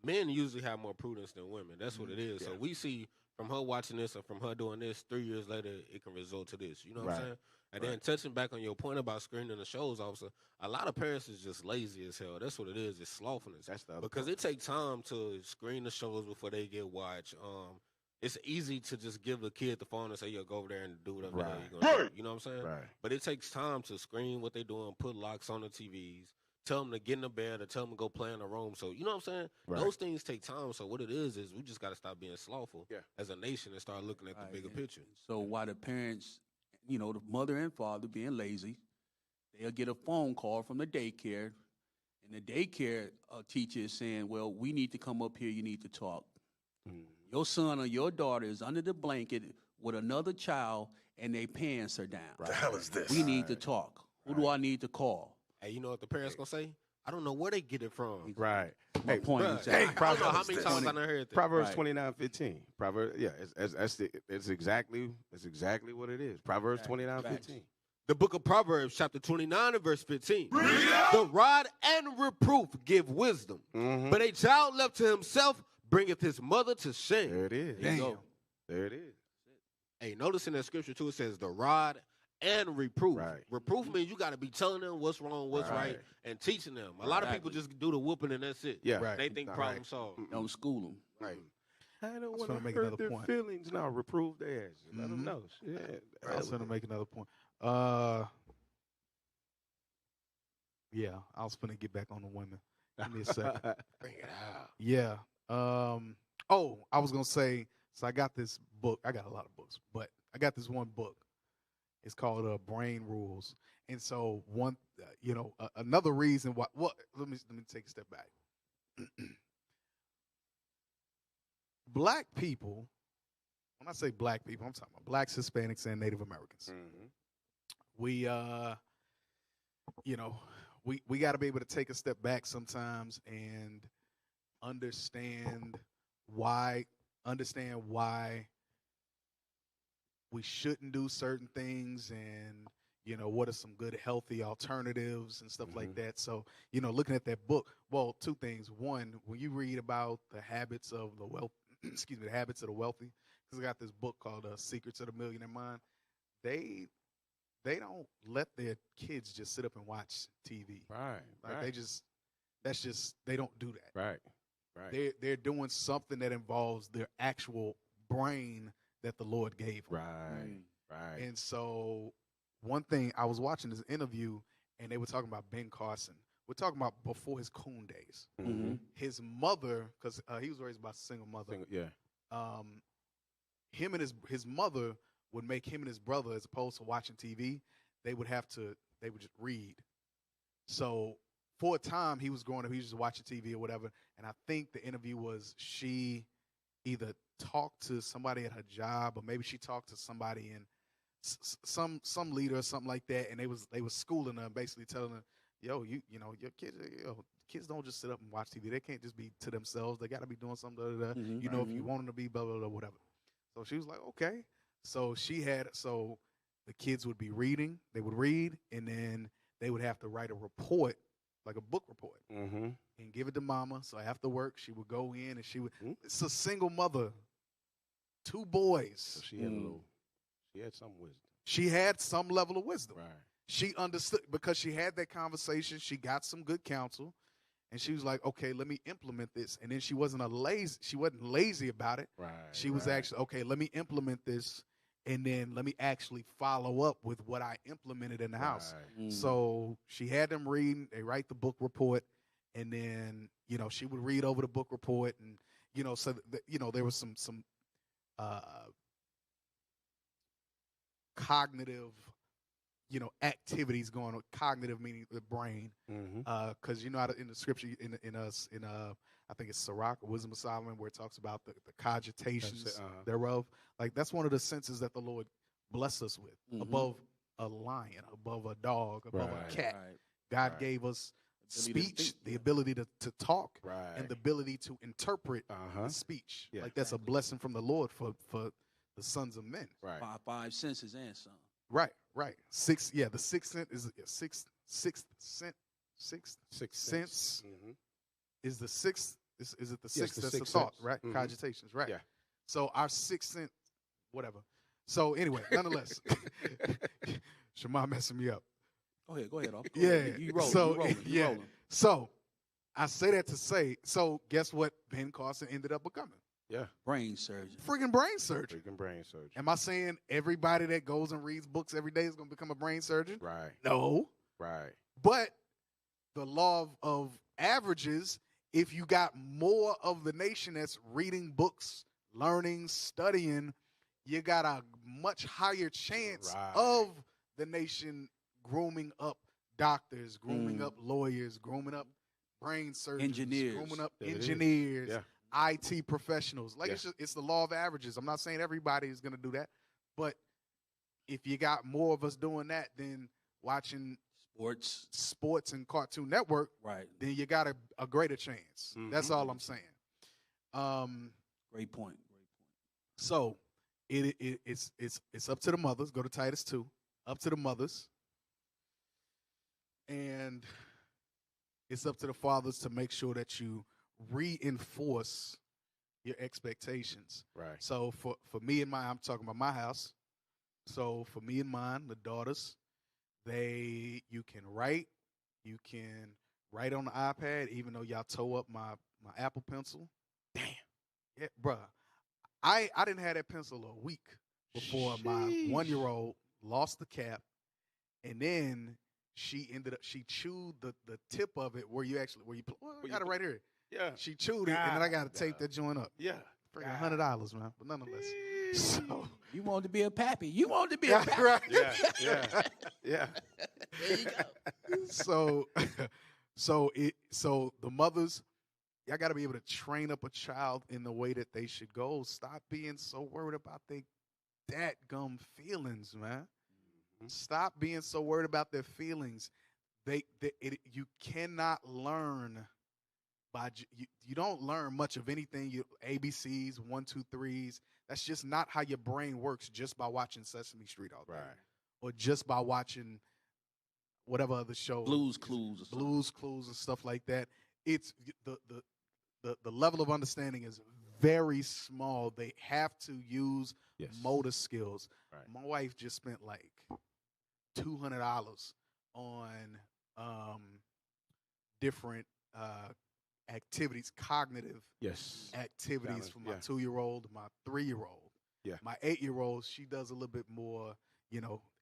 men usually have more prudence than women. That's what it is. So we see from her watching this or from her doing this, 3 years later, it can result to this. You know what I'm saying? And then touching back on your point about screening the shows, officer, a lot of parents is just lazy as hell. That's what it is. It's slothfulness. That's the other because part. it takes time to screen the shows before they get watched. It's easy to just give the kid the phone and say, "Yo, go over there and do whatever the hell you're gonna do." You know what I'm saying? Right. But it takes time to screen what they're doing, put locks on the TVs, tell them to get in the bed, or tell them to go play in the room. So you know what I'm saying? Right. Those things take time. So what it is we just got to stop being slothful as a nation and start looking at the bigger picture. So while the parents, you know, the mother and father being lazy, they'll get a phone call from the daycare, and the daycare teacher is saying, "Well, we need to come up here. You need to talk. Your son or your daughter is under the blanket with another child, and their pants are down. The hell is this? We need to talk. Who do I need to call?" Hey, you know what the parents gonna say? I don't know where they get it from. Right. My point bruh, is I that. don't know how many times I done heard that. Proverbs Right. 29:15. Proverbs, yeah, it's exactly what it is. Proverbs 29:15. The book of Proverbs, chapter 29 and verse 15. The rod and reproof give wisdom, but a child left to himself bringeth his mother to shame. There it is. There you go. There it is. Hey, notice in that scripture too, it says the rod and reproof. Right. Reproof means you got to be telling them what's wrong, what's right, and teaching them. A lot of people just do the whooping and that's it. Yeah. They think problem solved. Don't school them. Right. I don't was want to gonna make hurt another their point. feelings. No, reprove their asses. Let them know. Yeah. I was going to make another point. Yeah, I was going to get back on the women. Give me a second. Bring it out. Yeah. Oh, I was going to say, so I got this book. I got a lot of books, but I got this one book. It's called Brain Rules. And so another reason why, let me take a step back. Black people, when I say black people, I'm talking about blacks, Hispanics, and Native Americans. We got to be able to take a step back sometimes and understand why we shouldn't do certain things, and what are some good healthy alternatives and stuff like that. So looking at that book, well, two things. One, when you read about the habits of the the habits of the wealthy, because I got this book called Secrets of the Millionaire Mind. They don't let their kids just sit up and watch TV. Right. Like they don't do that. Right. They're doing something that involves their actual brain that the Lord gave them. Right. And so one thing, I was watching this interview and they were talking about Ben Carson. We're talking about before his coon days. His mother, because he was raised by a single mother. Him and his mother would make him and his brother, as opposed to watching TV, they would just read. So for a time he was growing up, he was just watching TV or whatever. And I think the interview was she either talked to somebody at her job, or maybe she talked to somebody in some leader or something like that, and they was schooling her and basically telling her, yo, your kids don't just sit up and watch TV. They can't just be to themselves. They got to be doing something. If you want them to be blah blah blah whatever. So she was like, okay. So the kids would be reading. They would read, and then they would have to write a report, like a book report, and give it to mama. So after work, she would go in and she would. It's a single mother, 2 boys. So she had she had some wisdom. She had some level of wisdom. Right. She understood, because she had that conversation. She got some good counsel, and she was like, okay, let me implement this. And then she wasn't lazy about it. Right. She was actually, okay, let me implement this, and then let me actually follow up with what I implemented in the house. So she had them reading. They write the book report, and then she would read over the book report, and you know, so you know, there was some cognitive, you know, activities going on. Cognitive meaning the brain, because you know, in the scripture, I think it's Sirach, or Wisdom of Solomon, where it talks about the cogitations thereof. Like that's one of the senses that the Lord blessed us with, above a lion, above a dog, above a cat. God gave us speech, the ability to talk, and the ability to interpret the speech. Like that's a blessing from the Lord for the sons of men. Five senses and some. Right. The sixth sense is sixth sense. Is the sixth? Is it the sixth? the That's the sixth thought, sense. right? Cogitations, right? Yeah. So our sixth sense, whatever. So anyway, nonetheless, Shamar messing me up. Go ahead. You rolling. So I say that to say, so guess what Ben Carson ended up becoming? Yeah. Brain surgeon. Freaking brain surgeon. surgeon. Am I saying everybody that goes and reads books every day is going to become a brain surgeon? Right. No. Right. But the law of averages, if you got more of the nation that's reading books, learning, studying, you got a much higher chance of the nation grooming up doctors, grooming up lawyers, grooming up brain surgeons, grooming up engineers, IT professionals. Like it's the law of averages. I'm not saying everybody is going to do that, but if you got more of us doing that than watching sports and Cartoon Network, then you got a greater chance. That's all I'm saying. Great point. So it's up to the mothers. Go to Titus 2. Up to the mothers. And it's up to the fathers to make sure that you reinforce your expectations. Right. So for me and I'm talking about my house. So for me and mine, the daughters, you can write on the iPad, even though y'all tore up my Apple Pencil. Damn. Yeah, bruh. I didn't have that pencil a week before my 1-year-old lost the cap, and then she chewed the tip of it where you got it right here. Yeah. She chewed it, and then I got to tape that joint up. Yeah. Freaking $100, man. But nonetheless. So you wanted to be a pappy. You wanted to be a pappy. Right. Yeah. There you go. So the mothers, y'all got to be able to train up a child in the way that they should go. Stop being so worried about their dadgum feelings, man. Stop being so worried about their feelings. You cannot learn by you don't learn much of anything. You ABCs, 1, 2, 3s. That's just not how your brain works. Just by watching Sesame Street all day, or just by watching whatever other show, Blues Clues and stuff like that. It's the level of understanding is very small. They have to use motor skills. Right. My wife just spent like $200 on different activities, cognitive activities for my 2-year-old, my 3-year-old. Yeah. My 8-year-old, she does a little bit more,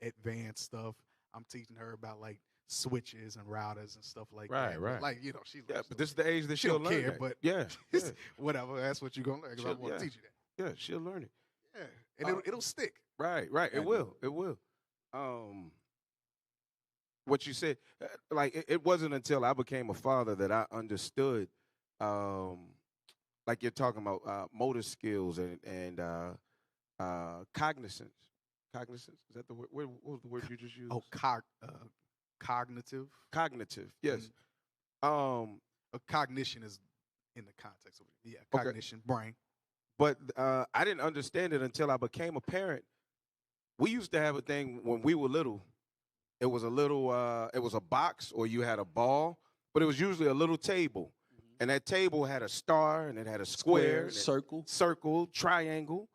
advanced stuff. I'm teaching her about like switches and routers and stuff like that. Right. Like, she but this is the age that she she'll don't learn care, that. but whatever. That's what you're gonna learn because I want to teach you that. Yeah, she'll learn it. Yeah, and it'll stick. Right. It will. What you said, it wasn't until I became a father that I understood, like you're talking about motor skills and cognizance. Cognizance, is that the word? What was the word you just used? Oh, cognitive. Cognitive, yes. Cognition is in the context of it. Yeah, cognition, brain. But I didn't understand it until I became a parent. We used to have a thing when we were little. It was a box, or you had a ball, but it was usually a little table. And that table had a star, and it had a square, circle, triangle.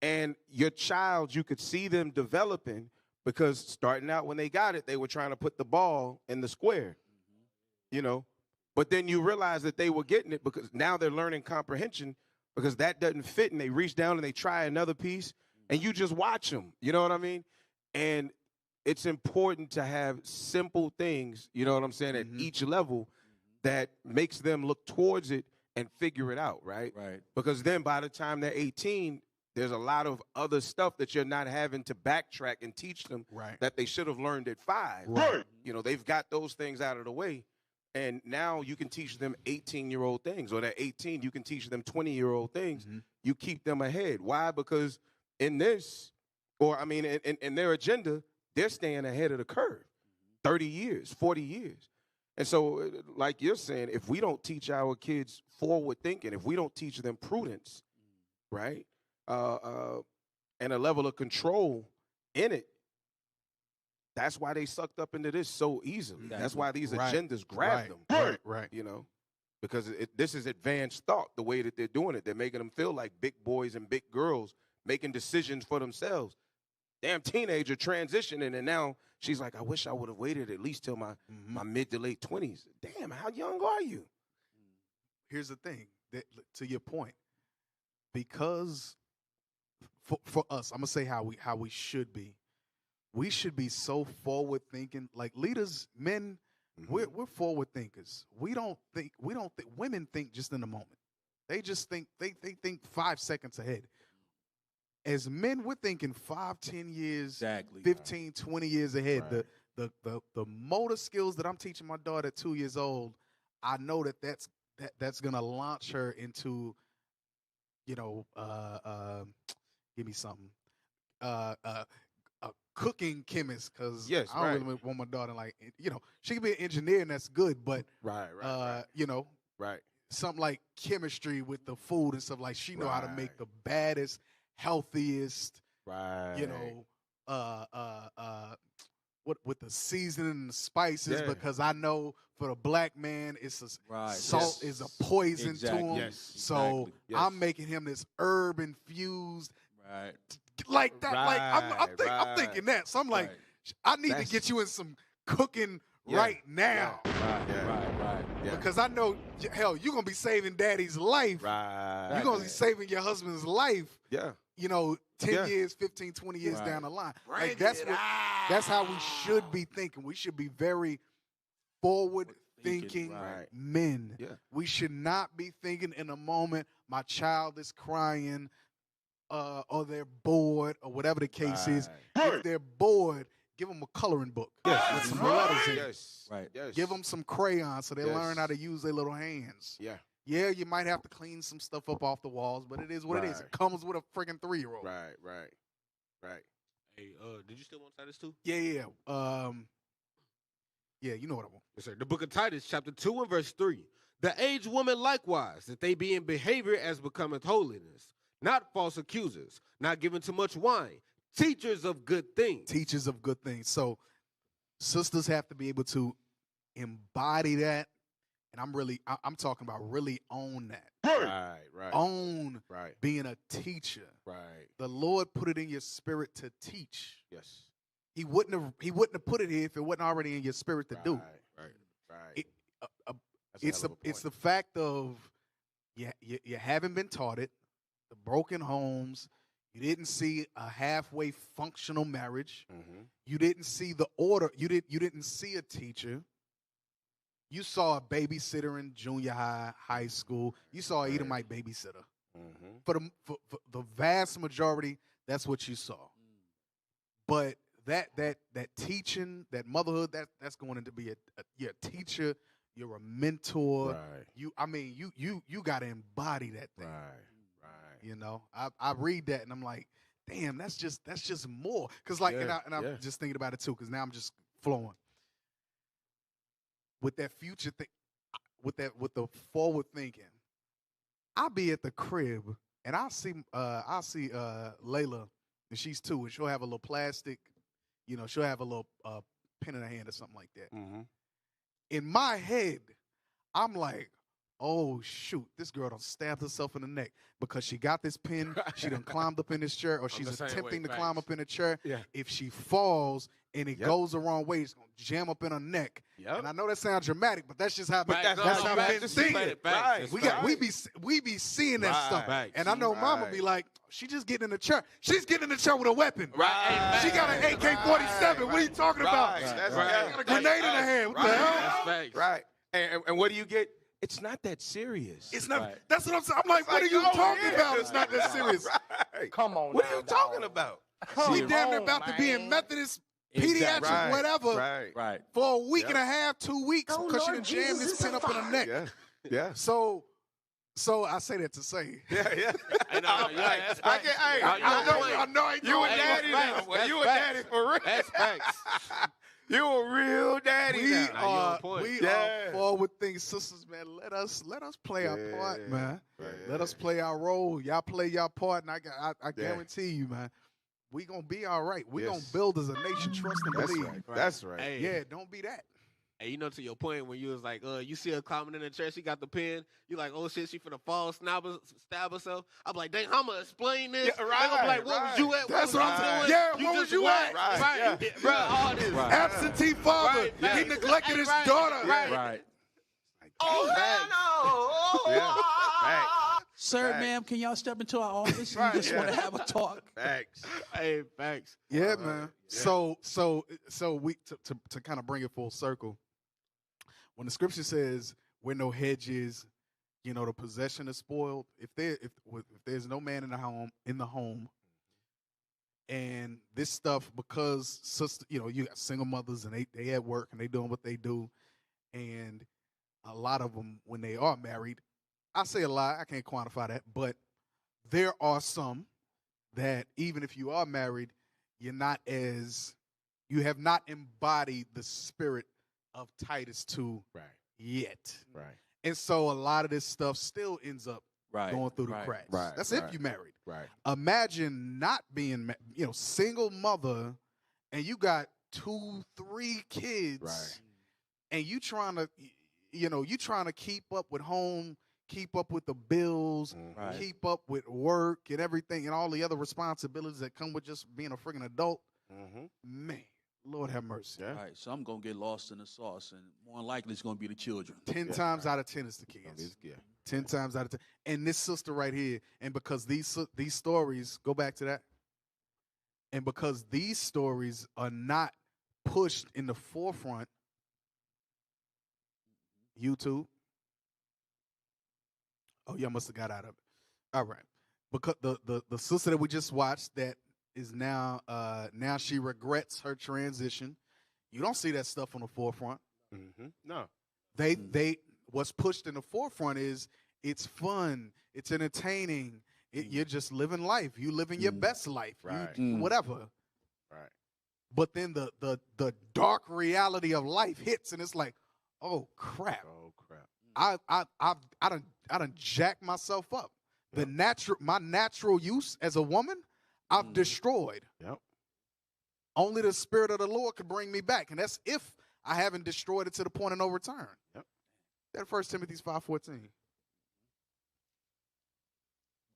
And your child, you could see them developing, because starting out when they got it, they were trying to put the ball in the square, But then you realize that they were getting it, because now they're learning comprehension, because that doesn't fit, and they reach down and they try another piece, and you just watch them. You know what I mean? And it's important to have simple things, you know what I'm saying, at each level that makes them look towards it and figure it out, right? Right. Because then by the time they're 18, there's a lot of other stuff that you're not having to backtrack and teach them that they should have learned at 5. Right. You know, they've got those things out of the way. And now you can teach them 18-year-old things, or they're 18, you can teach them 20-year-old things. You keep them ahead. Why? Because in this, or I mean, in their agenda, they're staying ahead of the curve. 30 years, 40 years. And so, like you're saying, if we don't teach our kids forward thinking, if we don't teach them prudence, right, and a level of control in it, that's why they sucked up into this so easily. That's why these agendas grab them. Right. You know, because this is advanced thought, the way that they're doing it. They're making them feel like big boys and big girls making decisions for themselves. Damn teenager transitioning, and now she's like, I wish I would have waited at least till my mid to late 20s. Damn, how young are you? Here's the thing, to your point, because for us, I'm gonna say how we should be. We should be so forward thinking, like leaders, men. We're forward thinkers. We don't think. Women think just in the moment. They just think. They think 5 seconds ahead. As men, we're thinking 5, 10 years, 15, 20 years ahead. Right. The motor skills that I'm teaching my daughter at 2 years old, I know that's gonna launch her into, you know, give me something, a cooking chemist, because I don't really want my daughter, like, you know, she can be an engineer and that's good, but you know, something like chemistry with the food and stuff, like she know how to make the baddest, healthiest, you know, what with the seasoning and the spices, because I know for the black man, it's salt is a poison to him. So I'm making him this herb infused, like that. Like I'm thinking that. So I'm like, I need to get you in some cooking right now. Because I know, hell, you're gonna be saving daddy's life. You're gonna be saving your husband's life. You know, 10 years, 15, 20 years down the line. Like that's how we should be thinking. We should be very forward thinking men. We should not be thinking in a moment, my child is crying, or they're bored, or whatever the case is. If they're bored, give them a coloring book with some letters in it. Give them some crayons so they learn how to use their little hands. Yeah, you might have to clean some stuff up off the walls, but it is what it is. It comes with a freaking 3-year-old. Right. Hey, did you still want Titus 2? Yeah. Yeah, you know what I want. Yes, sir. The book of Titus, chapter 2 and verse 3. The aged woman likewise, that they be in behavior as becometh holiness, not false accusers, not given to much wine, teachers of good things. Teachers of good things. So sisters have to be able to embody that. And I'm talking about really own that. Own being a teacher. The Lord put it in your spirit to teach. He wouldn't have put it here if it wasn't already in your spirit to do. It's the fact of you haven't been taught it, the broken homes. You didn't see a halfway functional marriage. You didn't see the order. You didn't see a teacher. You saw a babysitter in junior high, high school. You saw an Edomite babysitter. For the vast majority, that's what you saw. But that teaching, that motherhood, that's going into be you're a teacher, you're a mentor. You got to embody that thing. You know, I read that and I'm like, damn, that's just more. Because like, and I'm just thinking about it too. Because now I'm just flowing. With that future thing, with the forward thinking, I'll be at the crib and I'll see Layla, and she's 2, and she'll have a little plastic, you know, she'll have a little pen in her hand or something like that. In my head, I'm like, oh shoot, this girl done stabbed herself in the neck because she got this pen, she done climbed up in this chair, or she's attempting to climb up in a chair. If she falls and it goes the wrong way, it's gonna jam up in her neck. And I know that sounds dramatic, but that's just how that's how men see it. We be seeing that stuff. And I know mama be like, she just getting in the chair. She's getting in the chair with a weapon. She got an AK-47. What are you talking about? Got a grenade in her hand. What the hell? And what do you get? It's not that serious. It's not. Right. That's what I'm saying. I'm like, what are you talking about? It's not that serious. Right. Come on. What now, are you dog. talking about? We Come damn near on, about to be in man. Methodist, Exactly. pediatric, Right, whatever, right. Right. for a week Yep. and a half, 2 weeks, Oh, because she Lord done jammed Jesus this pin is up in her neck. Yeah, yeah, So I say that to say. yeah, yeah. Hey, no, yeah, that's I facts. can, hey, No, I you on know, point. I know, I You know. a daddy now. Well, you a That's daddy for real. That's facts. You a real daddy We now. are point. we Yeah. are forward thinking sisters, man. Let us play our part, man. Let us play our role. Y'all play your part, and I guarantee you, man, we gonna be all right. We gonna build as a nation, trust and That's believe. right. That's right. Hey, Yeah, don't be that. Hey, you know, to your point when you was like, you see her climbing in the chair, she got the pen. You like, oh shit, she finna fall, stab herself. I'm like, dang, how I'ma explain this? Yeah, They gonna be like, right, what right. was you at? That's what what I'm saying. doing? Yeah, what was just you what? at? Right, Yeah. bro, all this. Right. Absentee father. Right, He right. neglected his Right, daughter. right. Right. Oh, hell no. Yeah. Facts. Sir, Facts. ma'am, can y'all step into our office? Right, We just want to yeah. have a talk. Facts. Hey, facts. Yeah, Right. man. Yeah. So we to kind of bring it full circle. When the scripture says where no hedge is, you know, the possession is spoiled. If there's no man in the home, and this stuff, because sister, you know, you got single mothers and they at work and they doing what they do, and a lot of them when they are married, I say a lot, I can't quantify that, but there are some that even if you are married, you have not embodied the spirit of Titus 2 yet. Right. And so a lot of this stuff still ends up Right. going through the Right. cracks. Right. That's Right. if you're married. Right. Imagine not being, single mother, and you got 2-3 kids, Right. and you trying to keep up with home, keep up with the bills, Right. keep up with work and everything, and all the other responsibilities that come with just being a freaking adult. Mm-hmm. Man, Lord have mercy. Yeah. Right. So I'm going to get lost in the sauce, and more than likely it's going to be the children. 10 times out of 10 is the kids. Yeah. 10 times out of 10. And this sister right here, and because these stories, go back to that, and because these stories are not pushed in the forefront, YouTube. Oh, y'all must have got out of it. All right. Because the sister that we just watched that is now she regrets her transition. You don't see that stuff on the forefront. Mm-hmm. No. They what's pushed in the forefront is it's fun, it's entertaining, you're just living life. You living your best life. Right. Whatever. Right. But then the dark reality of life hits, and it's like, oh crap. Oh crap. I done jacked myself up. My natural use as a woman, I've destroyed. Yep. Only the Spirit of the Lord can bring me back, and that's if I haven't destroyed it to the point of no return. Yep. That 1 Timothy 5:14.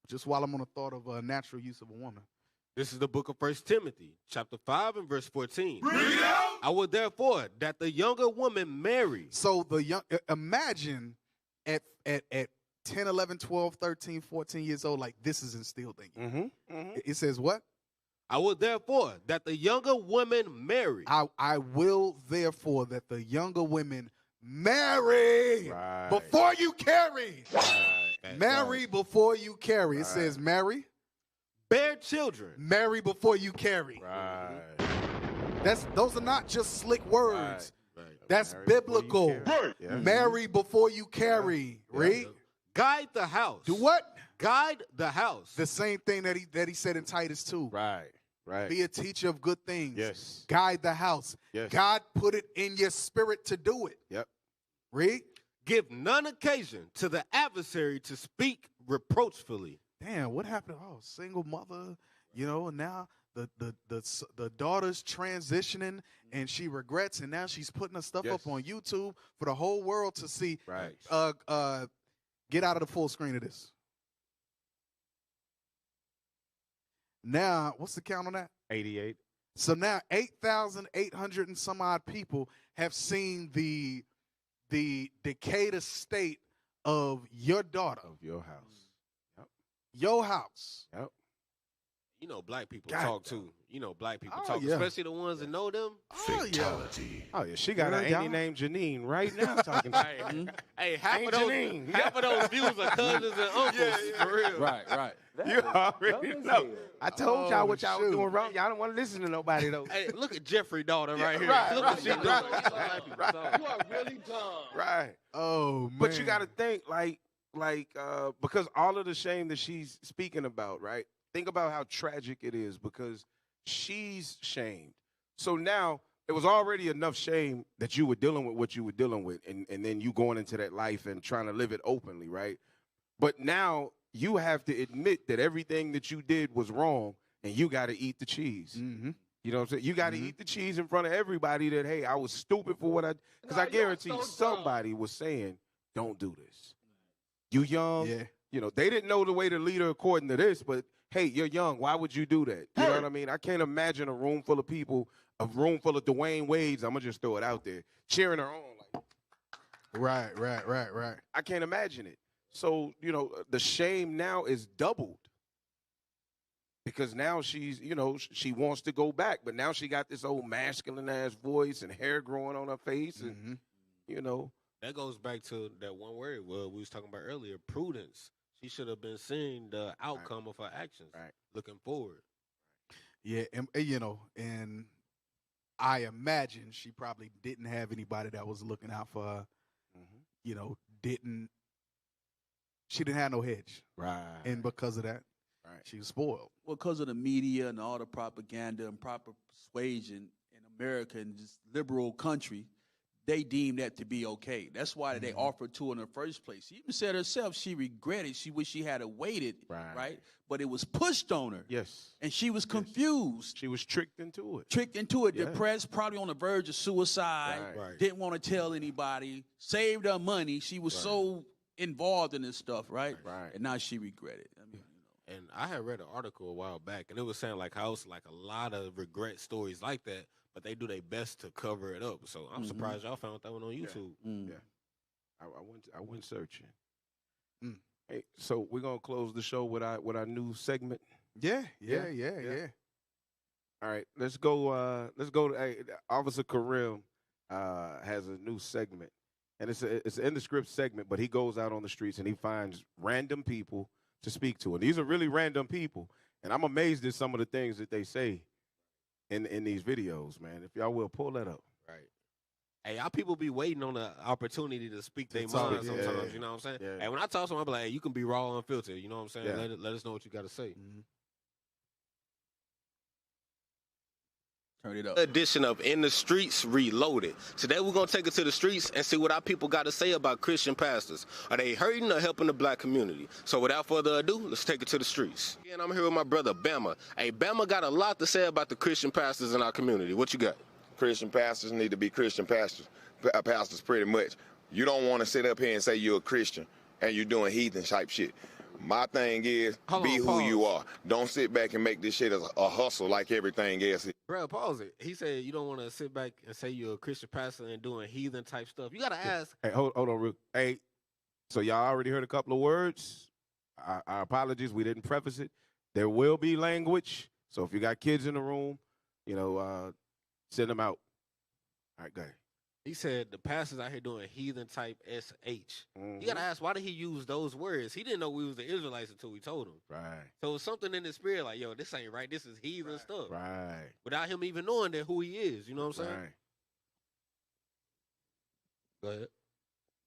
Just while I'm on the thought of a natural use of a woman. This is the book of 1 Timothy, chapter 5 and verse 14. I will therefore that the younger woman marry. So imagine at 10, 11, 12, 13, 14 years old, like this is instilled in you. Mm-hmm. Mm-hmm. It says what? I will therefore that the younger woman marry. I will therefore that the younger women marry Right. before you carry. Right. Marry before you carry. It says marry. Bear children. Marry before you carry. Right. Those are not just slick words. Right. That's Marry before you biblical. carry. Yeah. Marry before you carry. Read. Guide the house. Do what? Guide the house. The same thing that he said in Titus 2. Right. Right. Be a teacher of good things. Yes. Guide the house. Yes. God put it in your spirit to do it. Yep. Read. Give none occasion to the adversary to speak reproachfully. Damn, what happened? Oh, single mother, and now the daughter's transitioning and she regrets, and now she's putting her stuff up on YouTube for the whole world to see. Right. Get out of the full screen of this. Now, what's the count on that? 88. So now 8,800 and some odd people have seen the decayed state of your daughter. Of your house. Yep. Your house. Yep. You know, black people God. talk too. You know, black people Oh, talk, yeah. especially the ones that know them. Fatality. Oh yeah, she got an Yeah, auntie named Janine right now talking to Hey, hey, half Ain't of those Janine. half of those views are cousins and uncles for real. Right, right. You already know. I told y'all what y'all was doing wrong. Y'all don't want to listen to nobody though. Hey, look at Jeffrey daughter right here. Right, Look right, what she doing. right. You are really dumb. Right. Oh man. But you got to think because all of the shame that she's speaking about, right? Think about how tragic it is because she's shamed. So now it was already enough shame that you were dealing with what you were dealing with, and then you going into that life and trying to live it openly, right? But now you have to admit that everything that you did was wrong, and you got to eat the cheese. Mm-hmm. You know what I'm saying? You got to eat the cheese in front of everybody that, hey, I was stupid for what I, because I guarantee somebody was saying, don't do this. You young. Yeah. You know, they didn't know the way to lead her according to this, but hey, you're young. Why would you do that? You know what I mean? I can't imagine a room full of people, a room full of Dwayne Wades, I'm going to just throw it out there, cheering her on. Like, Right. I can't imagine it. So, you know, the shame now is doubled. Because now she's, you know, she wants to go back, but now she got this old masculine ass voice and hair growing on her face, and you know. That goes back to that one word we was talking about earlier, prudence. She should have been seeing the outcome of her actions, looking forward. Yeah, and you know, and I imagine she probably didn't have anybody that was looking out for her. You know, she didn't have no hedge, right? And because of that, she was spoiled. Well, because of the media and all the propaganda and proper persuasion in America and this liberal country, they deemed that to be okay. That's why they offered to her in the first place. She even said herself she regretted. She wished she had waited, right? But it was pushed on her. Yes. And she was confused. She was tricked into it. Yeah. Depressed, probably on the verge of suicide, Right. didn't want to tell anybody, saved her money. She was so involved in this stuff, right? And now she regretted. I mean, And I had read an article a while back, and it was saying like how it's like a lot of regret stories like that, but they do their best to cover it up. So I'm surprised y'all found that one on YouTube. Yeah. I went searching. Hey, so we're gonna close the show with our new segment. Yeah. All right, let's go. Hey, Officer Karim has a new segment, and it's an in the script segment. But he goes out on the streets and he finds random people to speak to, and these are really random people. And I'm amazed at some of the things that they say in these videos, man. If y'all will pull that up. Right. Hey, y'all people be waiting on the opportunity to speak their talk, mind sometimes, you know what I'm saying? Yeah. Hey, when I talk to them, I be like, hey, you can be raw and unfiltered, you know what I'm saying? Yeah. Let us know what you got to say. Turn it up. Edition of In the Streets Reloaded. Today we're going to take it to the streets and see what our people got to say about Christian pastors. Are they hurting or helping the black community? So without further ado, let's take it to the streets. And I'm here with my brother Bama. Hey, Bama got a lot to say about the Christian pastors in our community. What you got? Christian pastors need to be Christian pastors pretty much. You don't want to sit up here and say you're a Christian and you're doing heathen type shit. My thing is, be who you are. Don't sit back and make this shit a hustle like everything else. Bro, pause it. He said you don't want to sit back and say you're a Christian pastor and doing heathen type stuff. You got to ask. Hey, hold on, real. Hey, so y'all already heard a couple of words. Our apologies, we didn't preface it. There will be language. So if you got kids in the room, you know, send them out. All right, go ahead. He said the pastors out here doing heathen type SH. You got to ask, why did he use those words? He didn't know we was the Israelites until we told him. Right. So it's something in the spirit like, yo, this ain't right. This is heathen stuff. Right. Without him even knowing that who he is. You know what I'm saying? Right. Go ahead.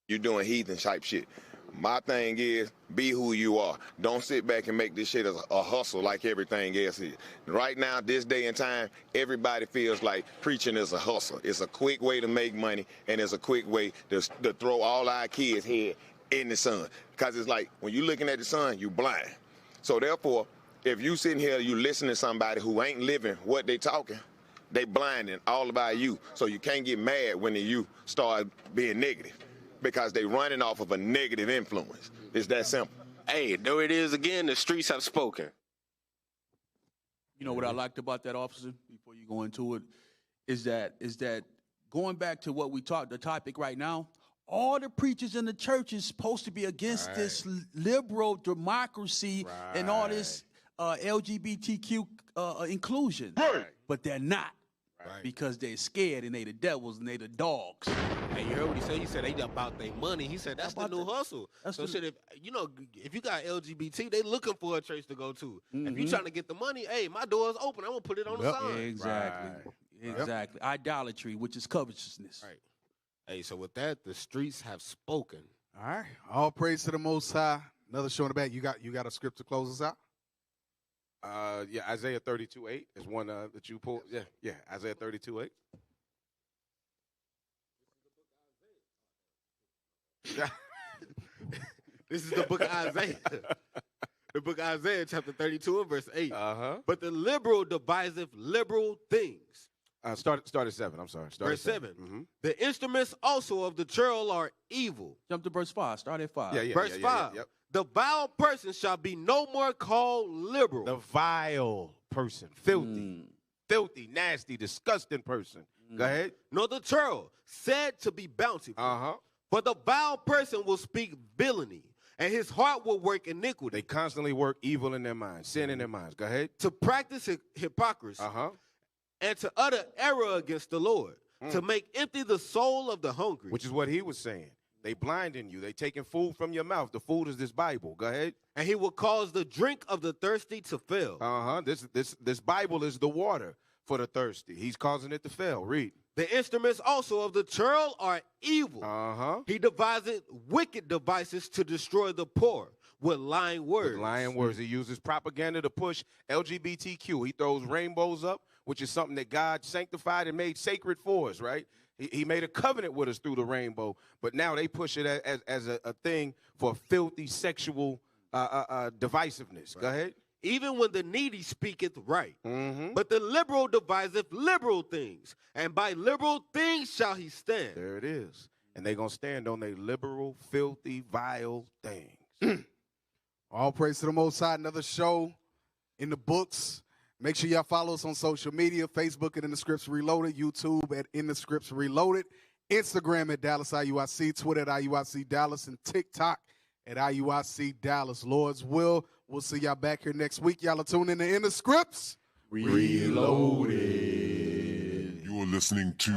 You're doing heathen type shit. My thing is, be who you are. Don't sit back and make this shit a hustle like everything else is. Right now, this day and time, everybody feels like preaching is a hustle. It's a quick way to make money, and it's a quick way to throw all our kids' head in the sun. Because it's like, when you're looking at the sun, you're blind. So therefore, if you sitting here, you listen to somebody who ain't living what they talking, they blinding all about you. So you can't get mad when you start being negative. Because they running off of a negative influence. It's that simple. Hey, there it is again. The streets have spoken. You know what I liked about that, officer, before you go into it, is that going back to what we talked, the topic right now, all the preachers in the church is supposed to be against this liberal democracy and all this LGBTQ inclusion, but they're not. Because they're scared and they the devils and they the dogs. Hey, you heard what he said? He said they about their money. He said that's the new hustle. So shit, if you got LGBT, they looking for a church to go to. If you trying to get the money, hey, my door's open. I'm gonna put it on the sign. Exactly. Exactly. Idolatry, which is covetousness. Right. Hey, so with that, the streets have spoken. All right. All praise to the Most High. Another show in the back. You got a script to close us out? Yeah, Isaiah 32:8 is one that you pulled. Yeah, Isaiah 32:8. This is the book of Isaiah. The book of Isaiah, chapter 32 and verse 8. But the liberal deviseth liberal things. Start at 7. I'm sorry. Verse 7. The instruments also of the churl are evil. Jump to verse 5. Start at 5. Verse 5. Yep. The vile person shall be no more called liberal. The vile person. Filthy. Filthy, nasty, disgusting person. Go ahead. Nor the churl, said to be bountiful. For the vile person will speak villainy, and his heart will work iniquity. They constantly work evil in their minds, sin in their minds. Go ahead. To practice hypocrisy. And to utter error against the Lord. To make empty the soul of the hungry. Which is what he was saying. They blinding you. They taking food from your mouth. The food is this Bible. Go ahead. And he will cause the drink of the thirsty to fail. This Bible is the water for the thirsty. He's causing it to fail. Read. The instruments also of the churl are evil. He devised wicked devices to destroy the poor with lying words. With lying words. He uses propaganda to push LGBTQ. He throws rainbows up, which is something that God sanctified and made sacred for us, right? He made a covenant with us through the rainbow, but now they push it as a thing for filthy sexual divisiveness. Right. Go ahead. Even when the needy speaketh right. But the liberal deviseth liberal things, and by liberal things shall he stand. There it is. And they're going to stand on their liberal, filthy, vile things. All praise to the Most High. Another show in the books. Make sure y'all follow us on social media, Facebook at In the Scripts Reloaded, YouTube at In the Scripts Reloaded, Instagram at Dallas IUIC, Twitter at IUIC Dallas, and TikTok at IUIC Dallas. Lord's will, we'll see y'all back here next week. Y'all are tuned in the Scripts Reloaded. You are listening to